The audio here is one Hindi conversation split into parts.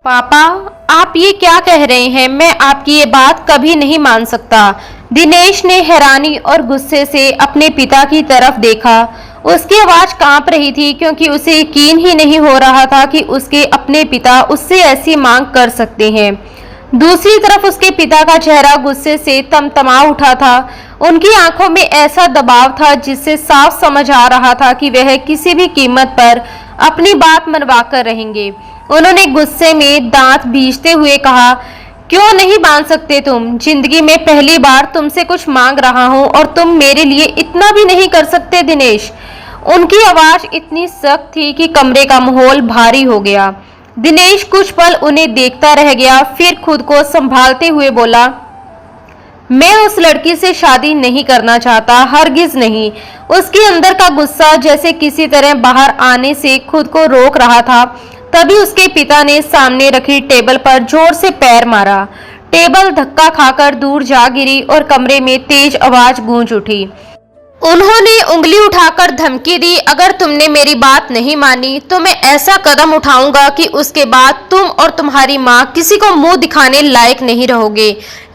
पापा, आप ये क्या कह रहे हैं? मैं आपकी ये बात कभी नहीं मान सकता। दिनेश ने हैरानी और गुस्से से अपने पिता की तरफ देखा। उसकी आवाज कांप रही थी क्योंकि उसे यकीन ही नहीं हो रहा था कि उसके अपने पिता उससे ऐसी मांग कर सकते हैं। दूसरी तरफ उसके पिता का चेहरा गुस्से से तमतमा उठा था। उनकी आंखों में ऐसा दबाव था जिससे साफ समझ आ रहा था कि वह किसी भी कीमत पर अपनी बात मनवा कर रहेंगे। उन्होंने गुस्से में दांत भींचते हुए कहा, क्यों नहीं मान सकते तुम? जिंदगी में पहली बार तुमसे कुछ मांग रहा हूं और तुम मेरे लिए इतना भी नहीं कर सकते दिनेश? उनकी आवाज इतनी सख्त थी कि कमरे का माहौल भारी हो गया। दिनेश कुछ पल उन्हें देखता रह गया, फिर खुद को संभालते हुए बोला, मैं उस लड़की से शादी नहीं करना चाहता, हरगिज नहीं। उसके अंदर का गुस्सा जैसे किसी तरह बाहर आने से खुद को रोक रहा था। तभी उसके पिता ने सामने रखी टेबल पर जोर से पैर मारा। टेबल धक्का खाकर दूर जा गिरी और कमरे में तेज आवाज गूंज उठी। उन्होंने उंगली उठाकर धमकी दी, अगर तुमने मेरी बात नहीं मानी तो मैं ऐसा कदम उठाऊंगा कि उसके बाद तुम और तुम्हारी माँ किसी को मुंह दिखाने लायक नहीं रहोगे।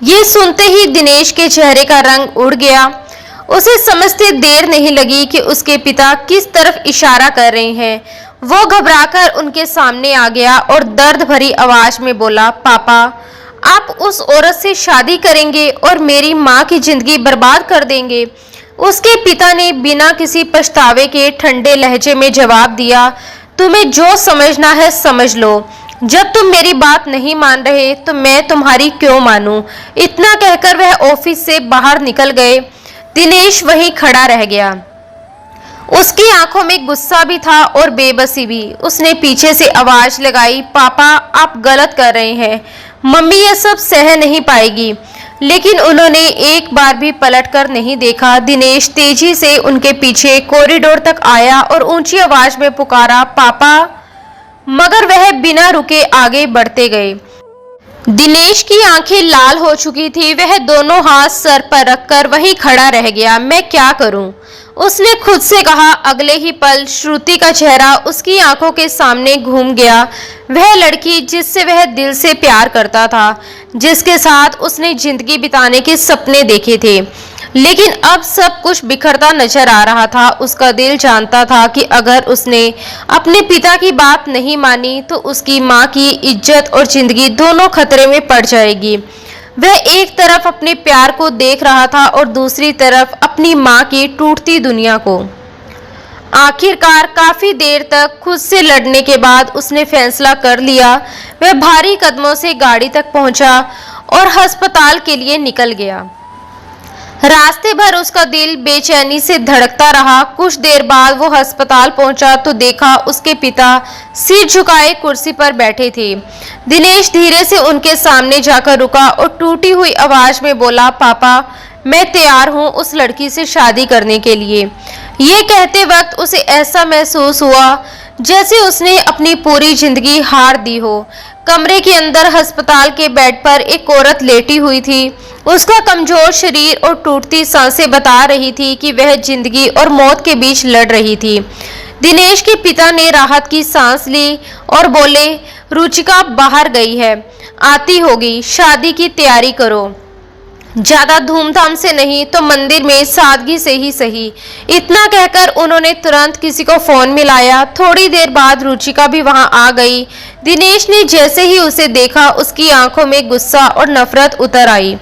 ये सुनते ही दिनेश के चेहरे का रंग उड़ गया। उसे समझते देर नहीं लगी कि उसके पिता किस तरफ इशारा कर रहे हैं। वो घबराकर उनके सामने आ गया और दर्द भरी आवाज में बोला, पापा, आप उस औरत से शादी करेंगे और मेरी माँ की जिंदगी बर्बाद कर देंगे? उसके पिता ने बिना किसी पछतावे के ठंडे लहजे में जवाब दिया, तुम्हें जो समझना है समझ लो। जब तुम मेरी बात नहीं मान रहे तो मैं तुम्हारी क्यों मानूं? इतना कहकर वह ऑफिस से बाहर निकल गए। दिनेश वहीं खड़ा रह गया। उसकी आंखों में गुस्सा भी था और बेबसी भी। उसने पीछे से आवाज लगाई, पापा, आप गलत कर रहे हैं। मम्मी ये सब सह नहीं पाएगी। लेकिन उन्होंने एक बार भी पलटकर नहीं देखा। दिनेश तेजी से उनके पीछे कॉरिडोर तक आया और ऊंची आवाज में पुकारा, पापा, मगर वह बिना रुके आगे बढ़ते गए। दिनेश की आंखें लाल हो चुकी थी। वह दोनों हाथ सर पर रखकर वहीं खड़ा रह गया। मैं क्या करूं? उसने खुद से कहा। अगले ही पल श्रुति का चेहरा उसकी आंखों के सामने घूम गया। वह लड़की जिससे वह दिल से प्यार करता था, जिसके साथ उसने जिंदगी बिताने के सपने देखे थे। लेकिन अब सब कुछ बिखरता नजर आ रहा था। उसका दिल जानता था कि अगर उसने अपने पिता की बात नहीं मानी तो उसकी माँ की इज्जत और जिंदगी दोनों खतरे में पड़ जाएगी। वह एक तरफ अपने प्यार को देख रहा था और दूसरी तरफ अपनी माँ की टूटती दुनिया को। आखिरकार काफी देर तक खुद से लड़ने के बाद उसने फैसला कर लिया। वह भारी कदमों से गाड़ी तक पहुंचा और अस्पताल के लिए निकल गया। रास्ते भर उसका दिल बेचैनी से धड़कता रहा। कुछ देर बाद वो अस्पताल पहुंचा तो देखा उसके पिता सिर झुकाए कुर्सी पर बैठे थे। दिनेश धीरे से उनके सामने जाकर रुका और टूटी हुई आवाज में बोला, पापा, मैं तैयार हूं उस लड़की से शादी करने के लिए। ये कहते वक्त उसे ऐसा महसूस हुआ जैसे उसने अपनी पूरी जिंदगी हार दी हो। कमरे के अंदर अस्पताल के बेड पर एक औरत लेटी हुई थी। उसका कमजोर शरीर और टूटती सांसें बता रही थी कि वह जिंदगी और मौत के बीच लड़ रही थी। दिनेश के पिता ने राहत की सांस ली और बोले, रुचिका बाहर गई है, आती होगी, शादी की तैयारी करो। ज्यादा धूमधाम से नहीं तो मंदिर में सादगी से ही सही। इतना कहकर उन्होंने तुरंत किसी को फोन मिलाया। थोड़ी देर बाद रुचिका भी वहां आ गई। दिनेश ने जैसे ही उसे देखा उसकी आंखों में गुस्सा और नफरत उतर आई।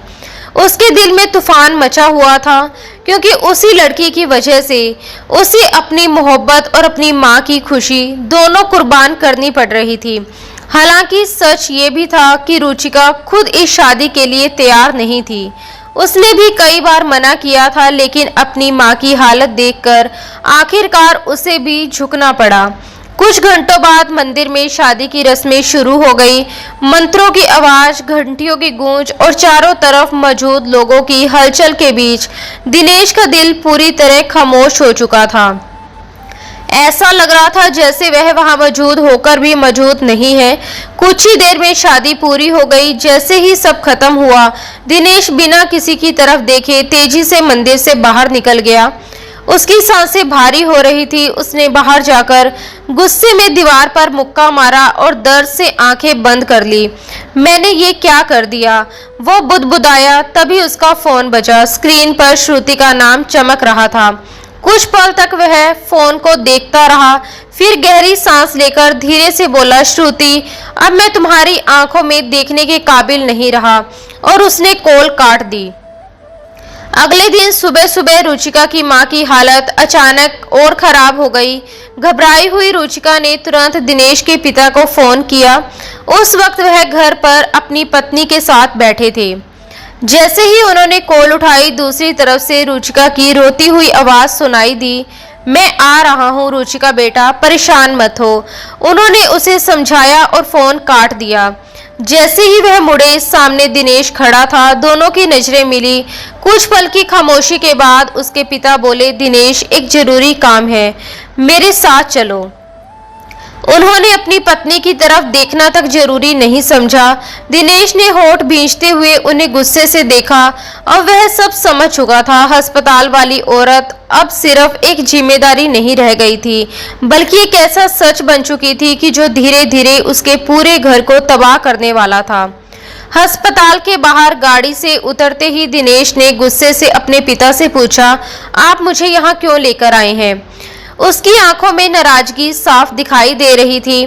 उसके दिल में तूफान मचा हुआ था क्योंकि उसी लड़की की वजह से उसे अपनी मोहब्बत और अपनी माँ की खुशी दोनों कुर्बान करनी पड़ रही थी। हालांकि सच ये भी था कि रुचिका खुद इस शादी के लिए तैयार नहीं थी। उसने भी कई बार मना किया था, लेकिन अपनी माँ की हालत देखकर आखिरकार उसे भी झुकना पड़ा। कुछ घंटों बाद मंदिर में शादी की रस्में शुरू हो गई। मंत्रों की आवाज, घंटियों की गूंज और चारों तरफ मौजूद लोगों की हलचल के बीच दिनेश का दिल पूरी तरह खामोश हो चुका था। ऐसा लग रहा था जैसे वह वहां मौजूद होकर भी मौजूद नहीं है। कुछ ही देर में शादी पूरी हो गई। जैसे ही सब खत्म हुआ, दिनेश बिना किसी की तरफ देखे तेजी से मंदिर से बाहर निकल गया। उसकी सांसें भारी हो रही थी। उसने बाहर जाकर गुस्से में दीवार पर मुक्का मारा और दर्द से आंखें बंद कर ली। मैंने ये क्या कर दिया, वो बुदबुदाया। तभी उसका फोन बजा। स्क्रीन पर श्रुति का नाम चमक रहा था। कुछ पल तक वह फोन को देखता रहा, फिर गहरी सांस लेकर धीरे से बोला, श्रुति, अब मैं तुम्हारी आंखों में देखने के काबिल नहीं रहा। और उसने कॉल काट दी। अगले दिन सुबह सुबह रुचिका की मां की हालत अचानक और खराब हो गई। घबराई हुई रुचिका ने तुरंत दिनेश के पिता को फोन किया। उस वक्त वह घर पर अपनी पत्नी के साथ बैठे थे। जैसे ही उन्होंने कॉल उठाई, दूसरी तरफ से रुचिका की रोती हुई आवाज सुनाई दी। मैं आ रहा हूँ रुचिका बेटा, परेशान मत हो। उन्होंने उसे समझाया और फोन काट दिया। जैसे ही वह मुड़े, सामने दिनेश खड़ा था। दोनों की नजरें मिली। कुछ पल की खामोशी के बाद उसके पिता बोले, दिनेश, एक जरूरी काम है, मेरे साथ चलो। उन्होंने अपनी पत्नी की तरफ देखना तक जरूरी नहीं समझा। दिनेश ने होठ भींचते हुए उन्हें गुस्से से देखा और वह सब समझ चुका था। अस्पताल वाली औरत अब सिर्फ एक जिम्मेदारी नहीं रह गई थी, बल्कि एक ऐसा सच बन चुकी थी कि जो धीरे धीरे उसके पूरे घर को तबाह करने वाला था। अस्पताल के बाहर गाड़ी से उतरते ही दिनेश ने गुस्से से अपने पिता से पूछा, आप मुझे यहाँ क्यों लेकर आए हैं? उसकी आंखों में नाराजगी साफ दिखाई दे रही थी।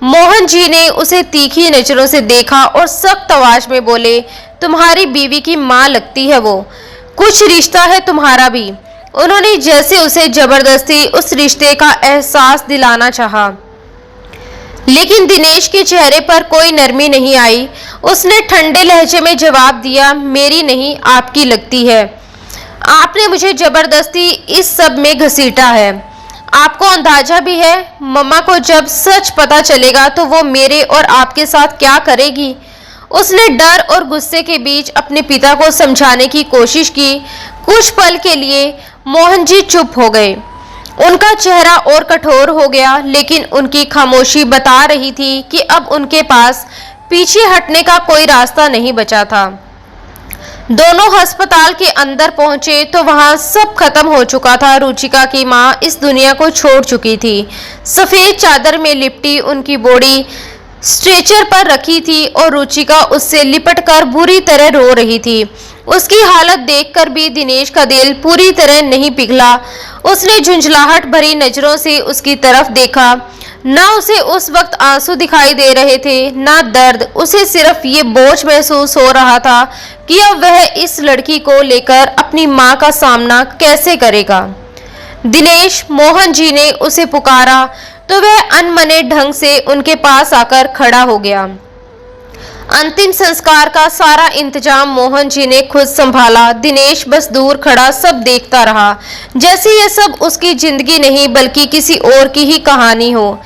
मोहन जी ने उसे तीखी नजरों से देखा और सख्त आवाज में बोले, तुम्हारी बीवी की मां लगती है वो, कुछ रिश्ता है तुम्हारा भी। उन्होंने जैसे उसे जबरदस्ती उस रिश्ते का एहसास दिलाना चाहा, लेकिन दिनेश के चेहरे पर कोई नरमी नहीं आई। उसने ठंडे लहजे में जवाब दिया, मेरी नहीं, आपकी लगती है। आपने मुझे जबरदस्ती इस सब में घसीटा है। आपको अंदाजा भी है मम्मा को जब सच पता चलेगा तो वो मेरे और आपके साथ क्या करेगी? उसने डर और गुस्से के बीच अपने पिता को समझाने की कोशिश की। कुछ पल के लिए मोहन जी चुप हो गए। उनका चेहरा और कठोर हो गया, लेकिन उनकी खामोशी बता रही थी कि अब उनके पास पीछे हटने का कोई रास्ता नहीं बचा था। दोनों अस्पताल के अंदर पहुंचे तो वहां सब खत्म हो चुका था। रुचिका की मां इस दुनिया को छोड़ चुकी थी। सफेद चादर में लिपटी उनकी बॉडी स्ट्रेचर पर रखी थी और रुचिका उससे लिपटकर बुरी तरह रो रही थी। उसकी हालत देखकर भी दिनेश का दिल पूरी तरह नहीं पिघला। उसने झुंझलाहट भरी नजरों से उसकी तरफ देखा। ना उसे उस वक्त आंसू दिखाई दे रहे थे, ना दर्द। उसे सिर्फ ये बोझ महसूस हो रहा था कि अब वह इस लड़की को लेकर अपनी मां का सामना कैसे करेगा। दिनेश, मोहन जी ने उसे पुकारा तो वह अनमने ढंग से उनके पास आकर खड़ा हो गया। अंतिम संस्कार का सारा इंतजाम मोहन जी ने खुद संभाला। दिनेश बस दूर खड़ा सब देखता रहा, जैसे यह सब उसकी जिंदगी नहीं बल्कि किसी और की ही कहानी हो।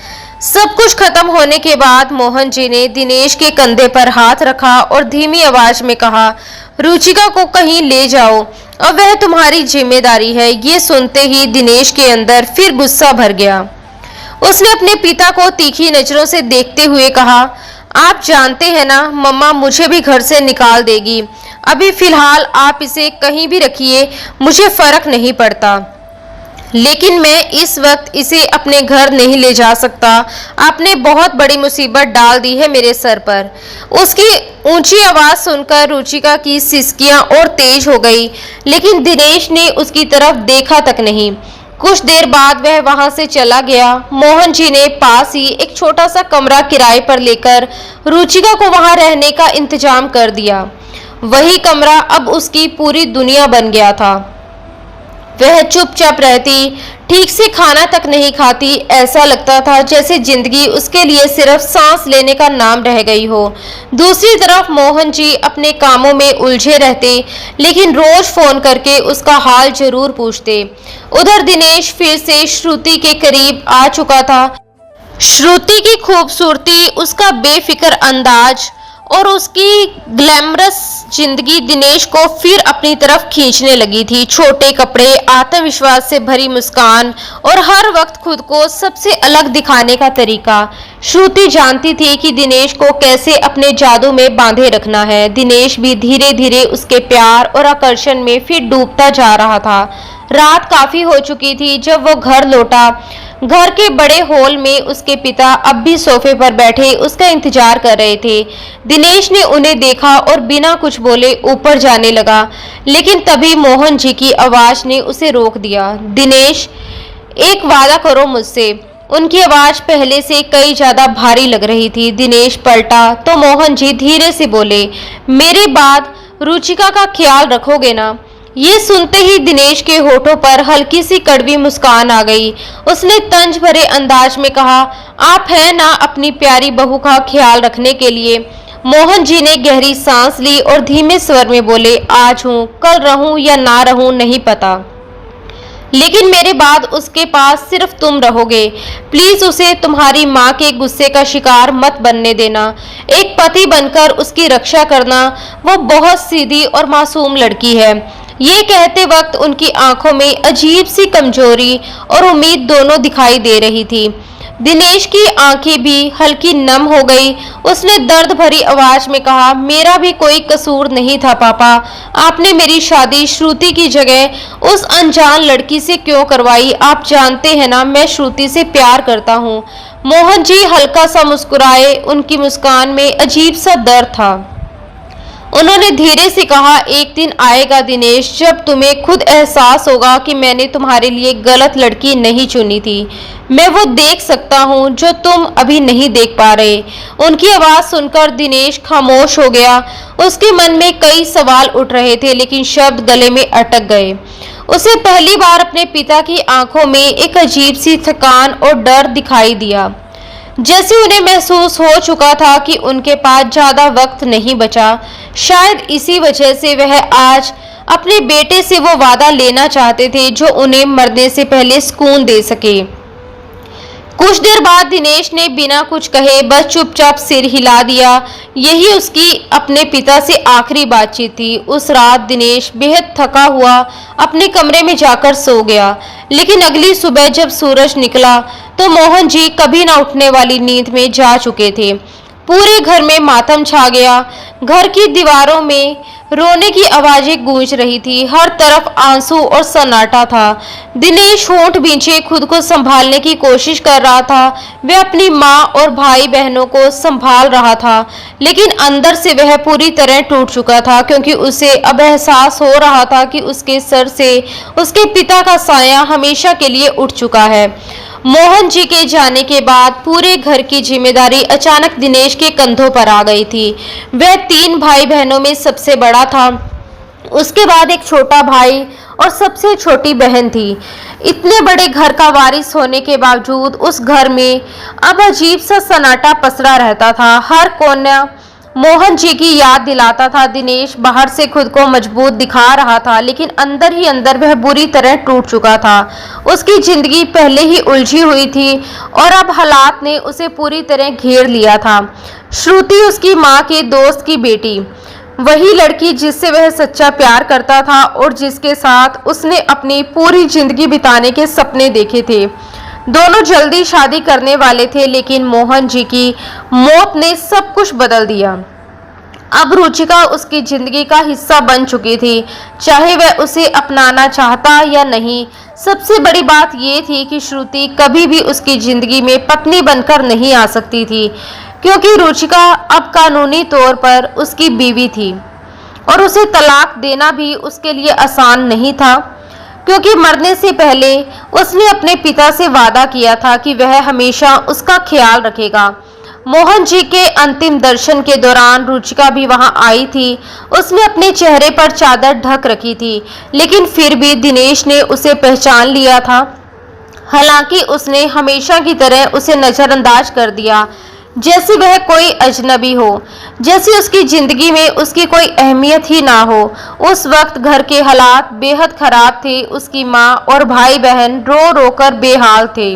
सब कुछ खत्म होने के बाद मोहन जी ने दिनेश के कंधे पर हाथ रखा और धीमी आवाज में कहा, रुचिका को कहीं ले जाओ, अब वह तुम्हारी जिम्मेदारी है। ये सुनते ही दिनेश के अंदर फिर गुस्सा भर गया। उसने अपने पिता को तीखी नजरों से देखते हुए कहा, आप जानते हैं ना मम्मा मुझे भी घर से निकाल देगी। अभी फिलहाल आप इसे कहीं भी रखिए, मुझे फर्क नहीं पड़ता, लेकिन मैं इस वक्त इसे अपने घर नहीं ले जा सकता। आपने बहुत बड़ी मुसीबत डाल दी है मेरे सर पर। उसकी ऊंची आवाज सुनकर रुचिका की सिसकियां और तेज हो गई, लेकिन दिनेश ने उसकी तरफ देखा तक नहीं। कुछ देर बाद वह वहां से चला गया। मोहन जी ने पास ही एक छोटा सा कमरा किराए पर लेकर रुचिका को वहां रहने का इंतजाम कर दिया। वही कमरा अब उसकी पूरी दुनिया बन गया था। वह चुपचाप रहती, ठीक से खाना तक नहीं खाती। ऐसा लगता था जैसे जिंदगी उसके लिए सिर्फ सांस लेने का नाम रह गई हो। दूसरी तरफ मोहन जी अपने कामों में उलझे रहते, लेकिन रोज फोन करके उसका हाल जरूर पूछते। उधर दिनेश फिर से श्रुति के करीब आ चुका था। श्रुति की खूबसूरती, उसका बेफिक्र अंदाज और उसकी ग्लैमरस जिंदगी दिनेश को फिर अपनी तरफ खींचने लगी थी। छोटे कपड़े, आत्मविश्वास से भरी मुस्कान और हर वक्त खुद को सबसे अलग दिखाने का तरीका। श्रुति जानती थी कि दिनेश को कैसे अपने जादू में बांधे रखना है। दिनेश भी धीरे धीरे उसके प्यार और आकर्षण में फिर डूबता जा रहा था। रात काफी हो चुकी थी जब वो घर लौटा। घर के बड़े हॉल में उसके पिता अब भी सोफे पर बैठे उसका इंतजार कर रहे थे। दिनेश ने उन्हें देखा और बिना कुछ बोले ऊपर जाने लगा, लेकिन तभी मोहन जी की आवाज ने उसे रोक दिया। दिनेश, एक वादा करो मुझसे। उनकी आवाज पहले से कई ज्यादा भारी लग रही थी। दिनेश पलटा तो मोहन जी धीरे से बोले, मेरे बाद रुचिका का ख्याल रखोगे ना? ये सुनते ही दिनेश के होठों पर हल्की सी कड़वी मुस्कान आ गई। उसने तंज भरे अंदाज में कहा, आप हैं ना अपनी प्यारी बहू का ख्याल रखने के लिए? मोहन जी ने गहरी सांस ली और धीमे स्वर में बोले, आज हूँ, कल रहूं या ना रहूं नहीं पता, लेकिन मेरे बाद उसके पास सिर्फ तुम रहोगे। प्लीज उसे तुम्हारी माँ के गुस्से का शिकार मत बनने देना। एक पति बनकर उसकी रक्षा करना। वो बहुत सीधी और मासूम लड़की है। ये कहते वक्त उनकी आंखों में अजीब सी कमजोरी और उम्मीद दोनों दिखाई दे रही थी। दिनेश की आंखें भी हल्की नम हो गई। उसने दर्द भरी आवाज में कहा, मेरा भी कोई कसूर नहीं था पापा। आपने मेरी शादी श्रुति की जगह उस अनजान लड़की से क्यों करवाई? आप जानते हैं ना, मैं श्रुति से प्यार करता हूँ। मोहन जी हल्का सा मुस्कुराए। उनकी मुस्कान में अजीब सा दर्द था। उन्होंने धीरे से कहा, एक दिन आएगा दिनेश जब तुम्हें खुद एहसास होगा कि मैंने तुम्हारे लिए गलत लड़की नहीं चुनी थी। मैं वो देख सकता हूँ जो तुम अभी नहीं देख पा रहे। उनकी आवाज सुनकर दिनेश खामोश हो गया। उसके मन में कई सवाल उठ रहे थे, लेकिन शब्द गले में अटक गए। उसे पहली बार अपने पिता की आंखों में एक अजीब सी थकान और डर दिखाई दिया, जैसे उन्हें महसूस हो चुका था कि उनके पास ज्यादा वक्त नहीं बचा। शायद इसी वजह से वह आज अपने बेटे से वो वादा लेना चाहते थे जो उन्हें मरने से पहले सुकून दे सके। कुछ देर बाद दिनेश ने बिना कुछ कहे बस चुपचाप सिर हिला दिया। यही उसकी अपने पिता से आखिरी बातचीत थी। उस रात दिनेश बेहद थका हुआ अपने कमरे में जाकर सो गया, लेकिन अगली सुबह जब सूरज निकला तो मोहन जी कभी ना उठने वाली नींद में जा चुके थे। पूरे घर में मातम छा गया। घर की दीवारों में रोने की आवाजें गूंज रही थी। हर तरफ आंसू और सन्नाटा था। दिनेश होंठ बींचे खुद को संभालने की कोशिश कर रहा था। वह अपनी माँ और भाई बहनों को संभाल रहा था, लेकिन अंदर से वह पूरी तरह टूट चुका था, क्योंकि उसे अब एहसास हो रहा था कि उसके सर से उसके पिता का साया हमेशा के लिए उठ चुका है। मोहन जी के जाने के बाद पूरे घर की जिम्मेदारी अचानक दिनेश के कंधों पर आ गई थी। वह 3 भाई बहनों में सबसे बड़ा था। उसके बाद एक छोटा भाई और सबसे छोटी बहन थी। इतने बड़े घर का वारिस होने के बावजूद उस घर में अब अजीब सा सन्नाटा पसरा रहता था। हर कोना मोहन जी की याद दिलाता था। दिनेश बाहर से खुद को मजबूत दिखा रहा था, लेकिन अंदर ही अंदर वह बुरी तरह टूट चुका था। उसकी जिंदगी पहले ही उलझी हुई थी और अब हालात ने उसे पूरी तरह घेर लिया था। श्रुति उसकी माँ के दोस्त की बेटी, वही लड़की जिससे वह सच्चा प्यार करता था और जिसके साथ उसने अपनी पूरी जिंदगी बिताने के सपने देखे थे। दोनों जल्दी शादी करने वाले थे, लेकिन मोहन जी की मौत ने सब कुछ बदल दिया। अब रुचिका उसकी जिंदगी का हिस्सा बन चुकी थी, चाहे वह उसे अपनाना चाहता या नहीं। सबसे बड़ी बात यह थी कि श्रुति कभी भी उसकी जिंदगी में पत्नी बनकर नहीं आ सकती थी, क्योंकि रुचिका अब कानूनी तौर पर उसकी बीवी थी और उसे तलाक देना भी उसके लिए आसान नहीं था, क्योंकि मरने से पहले उसने अपने पिता से वादा किया था कि वह हमेशा उसका ख्याल रखेगा। मोहन जी के अंतिम दर्शन के दौरान रुचिका भी वहां आई थी। उसने अपने चेहरे पर चादर ढक रखी थी, लेकिन फिर भी दिनेश ने उसे पहचान लिया था। हालांकि उसने हमेशा की तरह उसे नजरअंदाज कर दिया, जैसे वह कोई अजनबी हो, जैसे उसकी जिंदगी में उसकी कोई अहमियत ही ना हो। उस वक्त घर के हालात बेहद खराब थे। उसकी माँ और भाई बहन रो रो कर बेहाल थे।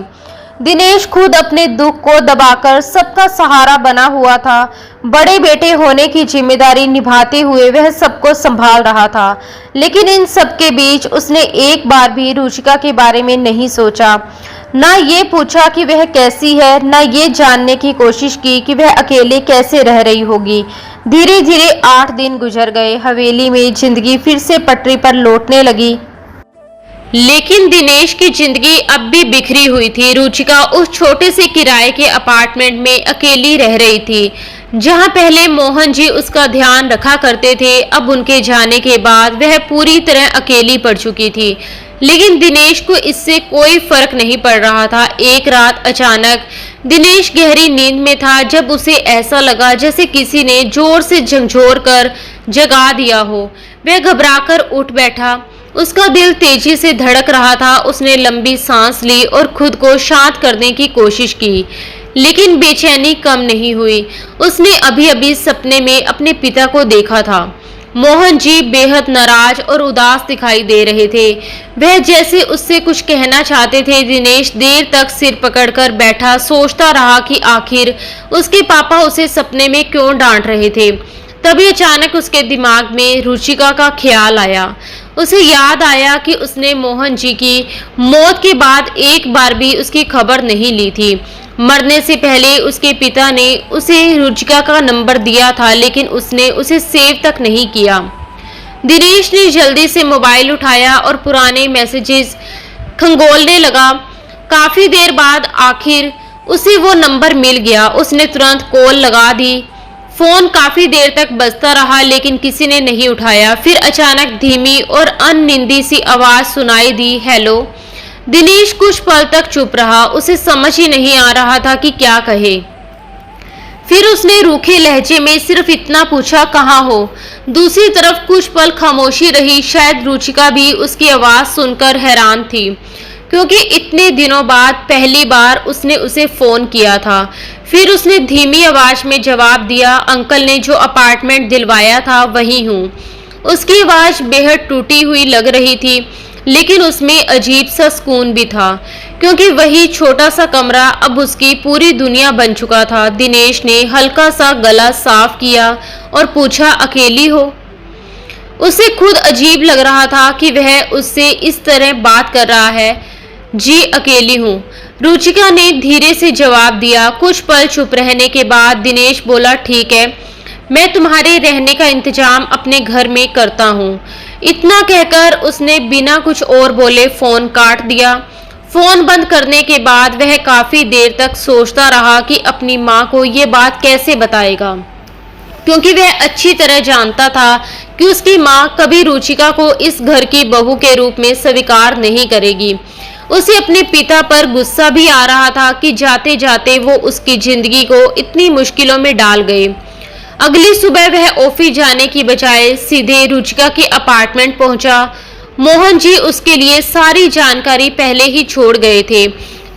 दिनेश खुद अपने दुख को दबाकर सबका सहारा बना हुआ था। बड़े बेटे होने की जिम्मेदारी निभाते हुए वह सबको संभाल रहा था, लेकिन इन सब के बीच उसने एक बार भी रुचिका के बारे में नहीं सोचा। ना ये पूछा कि वह कैसी है, ना ये जानने की कोशिश की कि वह अकेले कैसे रह रही होगी। धीरे धीरे 8 दिन गुजर गए। हवेली में जिंदगी फिर से पटरी पर लौटने लगी। लेकिन दिनेश की जिंदगी अब भी बिखरी हुई थी। रुचिका उस छोटे से किराए के अपार्टमेंट में अकेली रह रही थी, जहां पहले मोहन जी उसका ध्यान रखा करते थे। अब उनके जाने के बाद वह पूरी तरह अकेली पड़ चुकी थी। लेकिन दिनेश को इससे कोई फर्क नहीं पड़ रहा था। एक रात अचानक दिनेश गहरी नींद में था, जब उसे ऐसा लगा जैसे किसी ने जोर से झंझोर कर जगा दिया हो। वह घबराकर उठ बैठा। उसका दिल तेजी से धड़क रहा था। उसने लंबी सांस ली और खुद को शांत करने की कोशिश की, लेकिन बेचैनी कम नहीं हुई। उसने अभी अभी सपने में अपने पिता को देखा था। मोहन जी बेहद नाराज और उदास दिखाई दे रहे थे। वह जैसे उससे कुछ कहना चाहते थे। दिनेश देर तक सिर पकड़कर बैठा सोचता रहा कि आखिर उसके पापा उसे सपने में क्यों डांट रहे थे। तभी अचानक उसके दिमाग में रुचिका का ख्याल आया। उसे याद आया कि उसने मोहन जी की मौत के बाद एक बार भी उसकी खबर नहीं ली थी। मरने से पहले उसके पिता ने उसे रुचिका का नंबर दिया था, लेकिन उसने उसे सेव तक नहीं किया। दिनेश ने जल्दी से मोबाइल उठाया और पुराने मैसेजेस खंगोलने लगा। काफी देर बाद आखिर उसे वो नंबर मिल गया। उसने तुरंत कॉल लगा दी। फोन काफी देर तक बजता रहा, लेकिन किसी ने नहीं उठाया। फिर अचानक धीमी और अनिंदी सी आवाज सुनाई दी, हेलो। दिनेश कुछ पल तक चुप रहा। उसे समझ ही नहीं आ रहा था कि क्या कहे। फिर उसने रूखे लहजे में सिर्फ इतना पूछा, कहाँ हो। दूसरी तरफ कुछ पल खामोशी रही। शायद रुचिका भी उसकी आवाज सुनकर हैरान थी, क्योंकि इतने दिनों बाद पहली बार उसने उसे फोन किया था। फिर उसने धीमी आवाज में जवाब दिया, अंकल ने जो अपार्टमेंट दिलवाया था वही हूँ। उसकी आवाज बेहद टूटी हुई लग रही थी, लेकिन उसमें अजीब सा सुकून भी था, क्योंकि वही छोटा सा कमरा अब उसकी पूरी दुनिया बन चुका था। दिनेश ने हल्का सा गला साफ किया और पूछा, अकेली हो। उसे खुद अजीब लग रहा था कि वह उससे इस तरह बात कर रहा है। जी अकेली हूँ, रुचिका ने धीरे से जवाब दिया। कुछ पल चुप रहने के बाद दिनेश बोला, ठीक है, मैं तुम्हारे रहने का इंतजाम अपने घर में करता हूँ। इतना कहकर उसने बिना कुछ और बोले फोन काट दिया। फोन बंद करने के बाद वह काफी देर तक सोचता रहा कि अपनी माँ को ये बात कैसे बताएगा, क्योंकि वह अच्छी तरह जानता था कि उसकी माँ कभी रुचिका को इस घर की बहू के रूप में स्वीकार नहीं करेगी। उसे अपने पिता पर गुस्सा भी आ रहा था कि जाते जाते वो उसकी जिंदगी को इतनी मुश्किलों में डाल गए। अगली सुबह वह ऑफिस जाने की बजाय सीधे रुचिका के अपार्टमेंट पहुंचा। मोहन जी उसके लिए सारी जानकारी पहले ही छोड़ गए थे।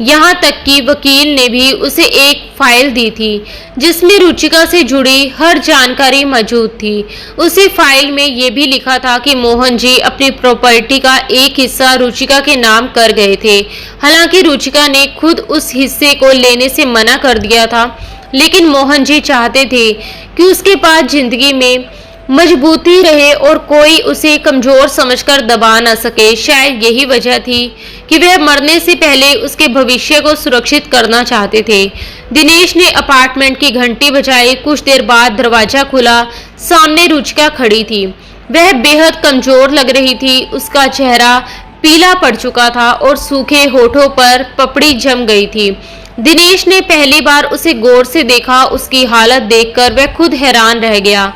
यहाँ तक कि वकील ने भी उसे एक फाइल दी थी, जिसमें रुचिका से जुड़ी हर जानकारी मौजूद थी। उसी फाइल में ये भी लिखा था कि मोहन जी अपनी प्रॉपर्टी का एक हिस्सा रुचिका के नाम कर गए थे। हालांकि रुचिका ने खुद उस हिस्से को लेने से मना कर दिया था, लेकिन मोहन जी चाहते थे कि उसके पास जिंदगी में मजबूती रहे और कोई उसे कमजोर समझकर दबा न सके। शायद यही वजह थी कि वह मरने से पहले उसके भविष्य को सुरक्षित करना चाहते थे। दिनेश ने अपार्टमेंट की घंटी बजाई। कुछ देर बाद दरवाजा खुला। सामने रुचिका खड़ी थी। वह बेहद कमजोर लग रही थी। उसका चेहरा पीला पड़ चुका था और सूखे होठों पर पपड़ी जम गई थी। दिनेश ने पहली बार उसे गौर से देखा। उसकी हालत देखकर वह खुद हैरान रह गया।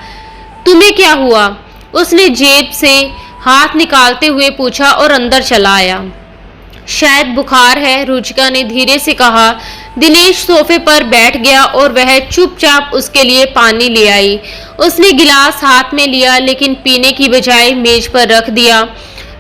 तुम्हें क्या हुआ? उसने जेब से हाथ निकालते हुए पूछा और अंदर चला आया। शायद बुखार है, रुचिका ने धीरे से कहा। दिनेश सोफे पर बैठ गया और वह चुपचाप उसके लिए पानी ले आई। उसने गिलास हाथ में लिया, लेकिन पीने की बजाय मेज पर रख दिया।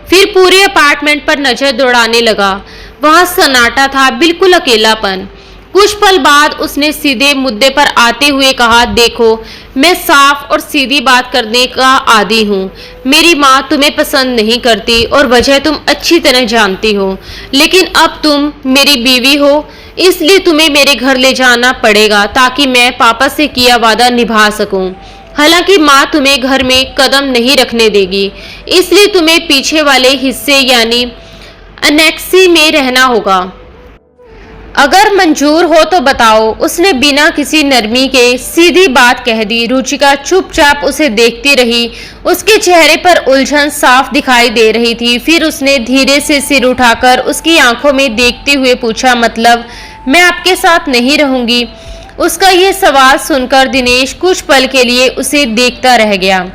फिर पूरे अपार्टमेंट पर नजर दौड़ाने लगा। वहां सन्नाटा था, बिल्कुल अकेलापन। कुछ पल बाद उसने सीधे मुद्दे पर आते हुए कहा, देखो, मैं साफ और सीधी बात करने का आदी हूँ। मेरी माँ तुम्हें पसंद नहीं करती और वजह तुम अच्छी तरह जानती हो, लेकिन अब तुम मेरी बीवी हो, इसलिए तुम्हें मेरे घर ले जाना पड़ेगा ताकि मैं पापा से किया वादा निभा सकूं। हालांकि माँ तुम्हें घर में कदम नहीं रखने देगी, इसलिए तुम्हें पीछे वाले हिस्से यानी अनेक्सी में रहना होगा। अगर मंजूर हो तो बताओ, उसने बिना किसी नरमी के सीधी बात कह दी। रुचिका चुपचाप उसे देखती रही। उसके चेहरे पर उलझन साफ दिखाई दे रही थी। फिर उसने धीरे से सिर उठाकर उसकी आंखों में देखते हुए पूछा, मतलब मैं आपके साथ नहीं रहूंगी? उसका ये सवाल सुनकर दिनेश कुछ पल के लिए उसे देखता रह गया।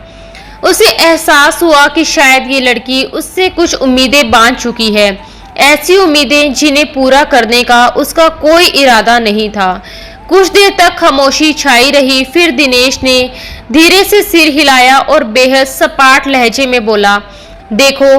उसे एहसास हुआ कि शायद ये लड़की उससे कुछ उम्मीदें बांध चुकी है, ऐसी उम्मीदें जिन्हें पूरा करने का उसका कोई इरादा नहीं था। कुछ देर तक खामोशी छाई रही। फिर दिनेश ने धीरे से सिर हिलाया और बेहद सपाट लहजे में बोला, देखो,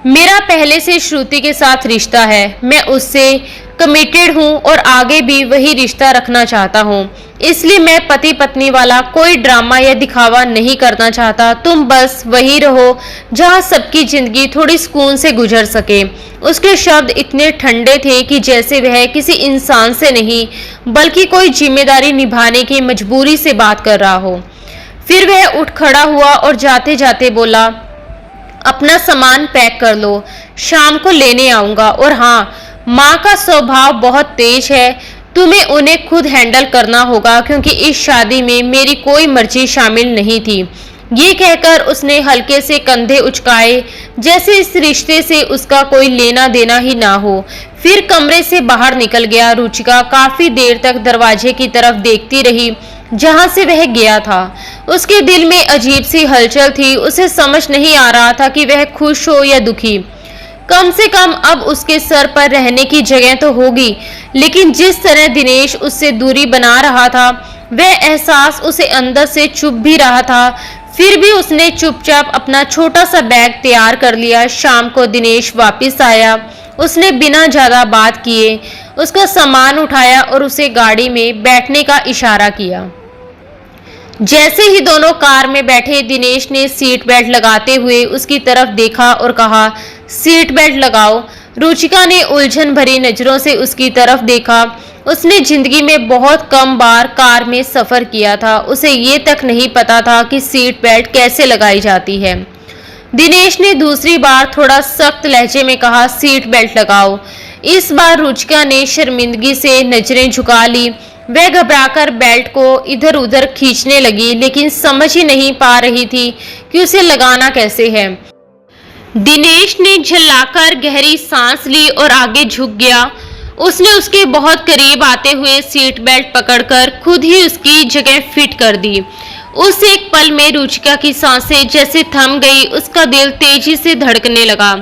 मेरा पहले से श्रुति के साथ रिश्ता है। मैं उससे कमिटेड हूँ और आगे भी वही रिश्ता रखना चाहता हूँ। इसलिए मैं पति पत्नी वाला कोई ड्रामा या दिखावा नहीं करना चाहता। तुम बस वही रहो जहाँ सबकी जिंदगी थोड़ी सुकून से गुजर सके। उसके शब्द इतने ठंडे थे कि जैसे वह किसी इंसान से नहीं बल्कि कोई जिम्मेदारी निभाने की मजबूरी से बात कर रहा हो। फिर वह उठ खड़ा हुआ और जाते जाते बोला, अपना सामान पैक कर लो, शाम को लेने आऊंगा। और हाँ, माँ का स्वभाव बहुत तेज है, तुम्हें उन्हें खुद हैंडल करना होगा क्योंकि इस शादी में मेरी कोई मर्जी शामिल नहीं थी। ये कहकर उसने हल्के से कंधे उचकाए जैसे इस रिश्ते से उसका कोई लेना देना ही ना हो। फिर कमरे से बाहर निकल गया। रुचिका काफी देर तक दरवाजे की तरफ देखती रही जहां से वह गया था। उसके दिल में अजीब सी हलचल थी। उसे समझ नहीं आ रहा था कि वह खुश हो या दुखी। कम से कम अब उसके सर पर रहने की जगह तो होगी, लेकिन जिस तरह दिनेश उससे दूरी बना रहा था वह एहसास उसे अंदर से चुभ भी रहा था। फिर भी उसने चुपचाप अपना छोटा सा बैग तैयार कर लिया। शाम को दिनेश वापस आया। उसने बिना ज्यादा बात किए उसका सामान उठाया और उसे गाड़ी में बैठने का इशारा किया। जैसे ही दोनों कार में बैठे, दिनेश ने सीट बेल्ट लगाते हुए उसकी तरफ देखा और कहा, सीट बेल्ट लगाओ। रुचिका ने उलझन भरी नजरों से उसकी तरफ देखा। उसने जिंदगी में बहुत कम बार कार में सफर किया था। उसे ये तक नहीं पता था कि सीट बेल्ट कैसे लगाई जाती है। दिनेश ने दूसरी बार थोड़ा सख्त लहजे में कहा, सीट बेल्ट लगाओ। इस बार रुचिका ने शर्मिंदगी से नजरें झुका ली। वह घबराकर बेल्ट को इधर उधर खींचने लगी, लेकिन समझ ही नहीं पा रही थी कि उसे लगाना कैसे है। दिनेश ने झल्लाकर गहरी सांस ली और आगे झुक गया। उसने उसके बहुत करीब आते हुए सीट बेल्ट पकड़कर खुद ही उसकी जगह फिट कर दी। उस एक पल में रुचिका की सांसें जैसे थम गई। उसका दिल तेजी से धड़कने लगा।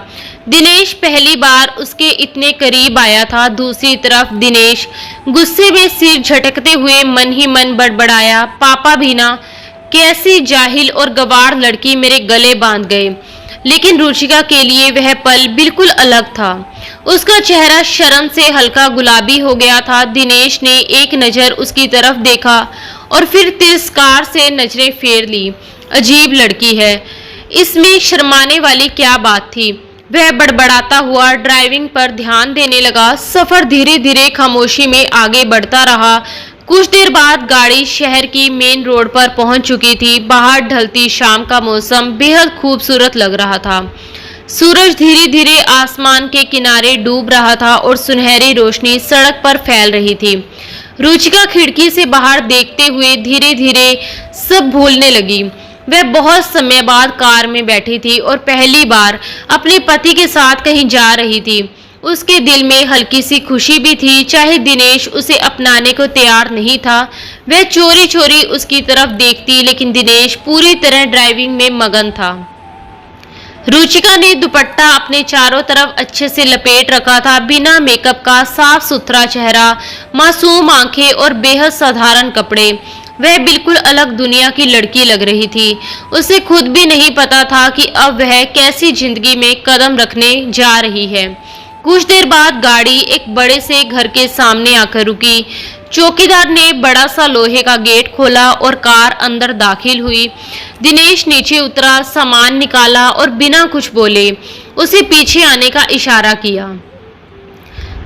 दिनेश पहली बार उसके इतने करीब आया था। दूसरी तरफ दिनेश गुस्से में सिर झटकते हुए मन ही मन बड़बड़ाया, पापा भी ना, कैसी जाहिल और गवार लड़की मेरे गले बांध गए। लेकिन रुचिका के लिए वह पल बिल्कुल अलग था। उसका चेहरा शर्म से हल्का गुलाबी हो गया था। दिनेश ने एक नजर उसकी तरफ देखा और फिर तिरस्कार से नजरें फेर ली। अजीब लड़की है, इसमें शर्माने वाली क्या बात थी। वह बड़बड़ाता हुआ ड्राइविंग पर ध्यान देने लगा। सफर धीरे धीरे खामोशी में आगे बढ़ता रहा। कुछ देर बाद गाड़ी शहर की मेन रोड पर पहुंच चुकी थी। बाहर ढलती शाम का मौसम बेहद खूबसूरत लग रहा था। सूरज धीरे धीरे आसमान के किनारे डूब रहा था और सुनहरी रोशनी सड़क पर फैल रही थी। रुचिका खिड़की से बाहर देखते हुए धीरे धीरे सब भूलने लगी। वह बहुत समय बाद कार में बैठी थी और पहली बार अपने पति के साथ कहीं जा रही थी। उसके दिल में हल्की सी खुशी भी थी। चाहे दिनेश उसे अपनाने को तैयार नहीं था, वह चोरी चोरी उसकी तरफ देखती, लेकिन दिनेश पूरी तरह ड्राइविंग में मगन था। रुचिका ने दुपट्टा अपने चारों तरफ अच्छे से लपेट रखा था। बिना मेकअप का साफ सुथरा चेहरा, मासूम आंखें और बेहद साधारण कपड़े। वह बिल्कुल अलग दुनिया की लड़की लग रही थी। उसे खुद भी नहीं पता था कि अब वह कैसी जिंदगी में कदम रखने जा रही है। कुछ देर बाद गाड़ी एक बड़े से घर के सामने आकर रुकी। चौकीदार ने बड़ा सा लोहे का गेट खोला और कार अंदर दाखिल हुई। दिनेश नीचे उतरा, सामान निकाला और बिना कुछ बोले उसे पीछे आने का इशारा किया।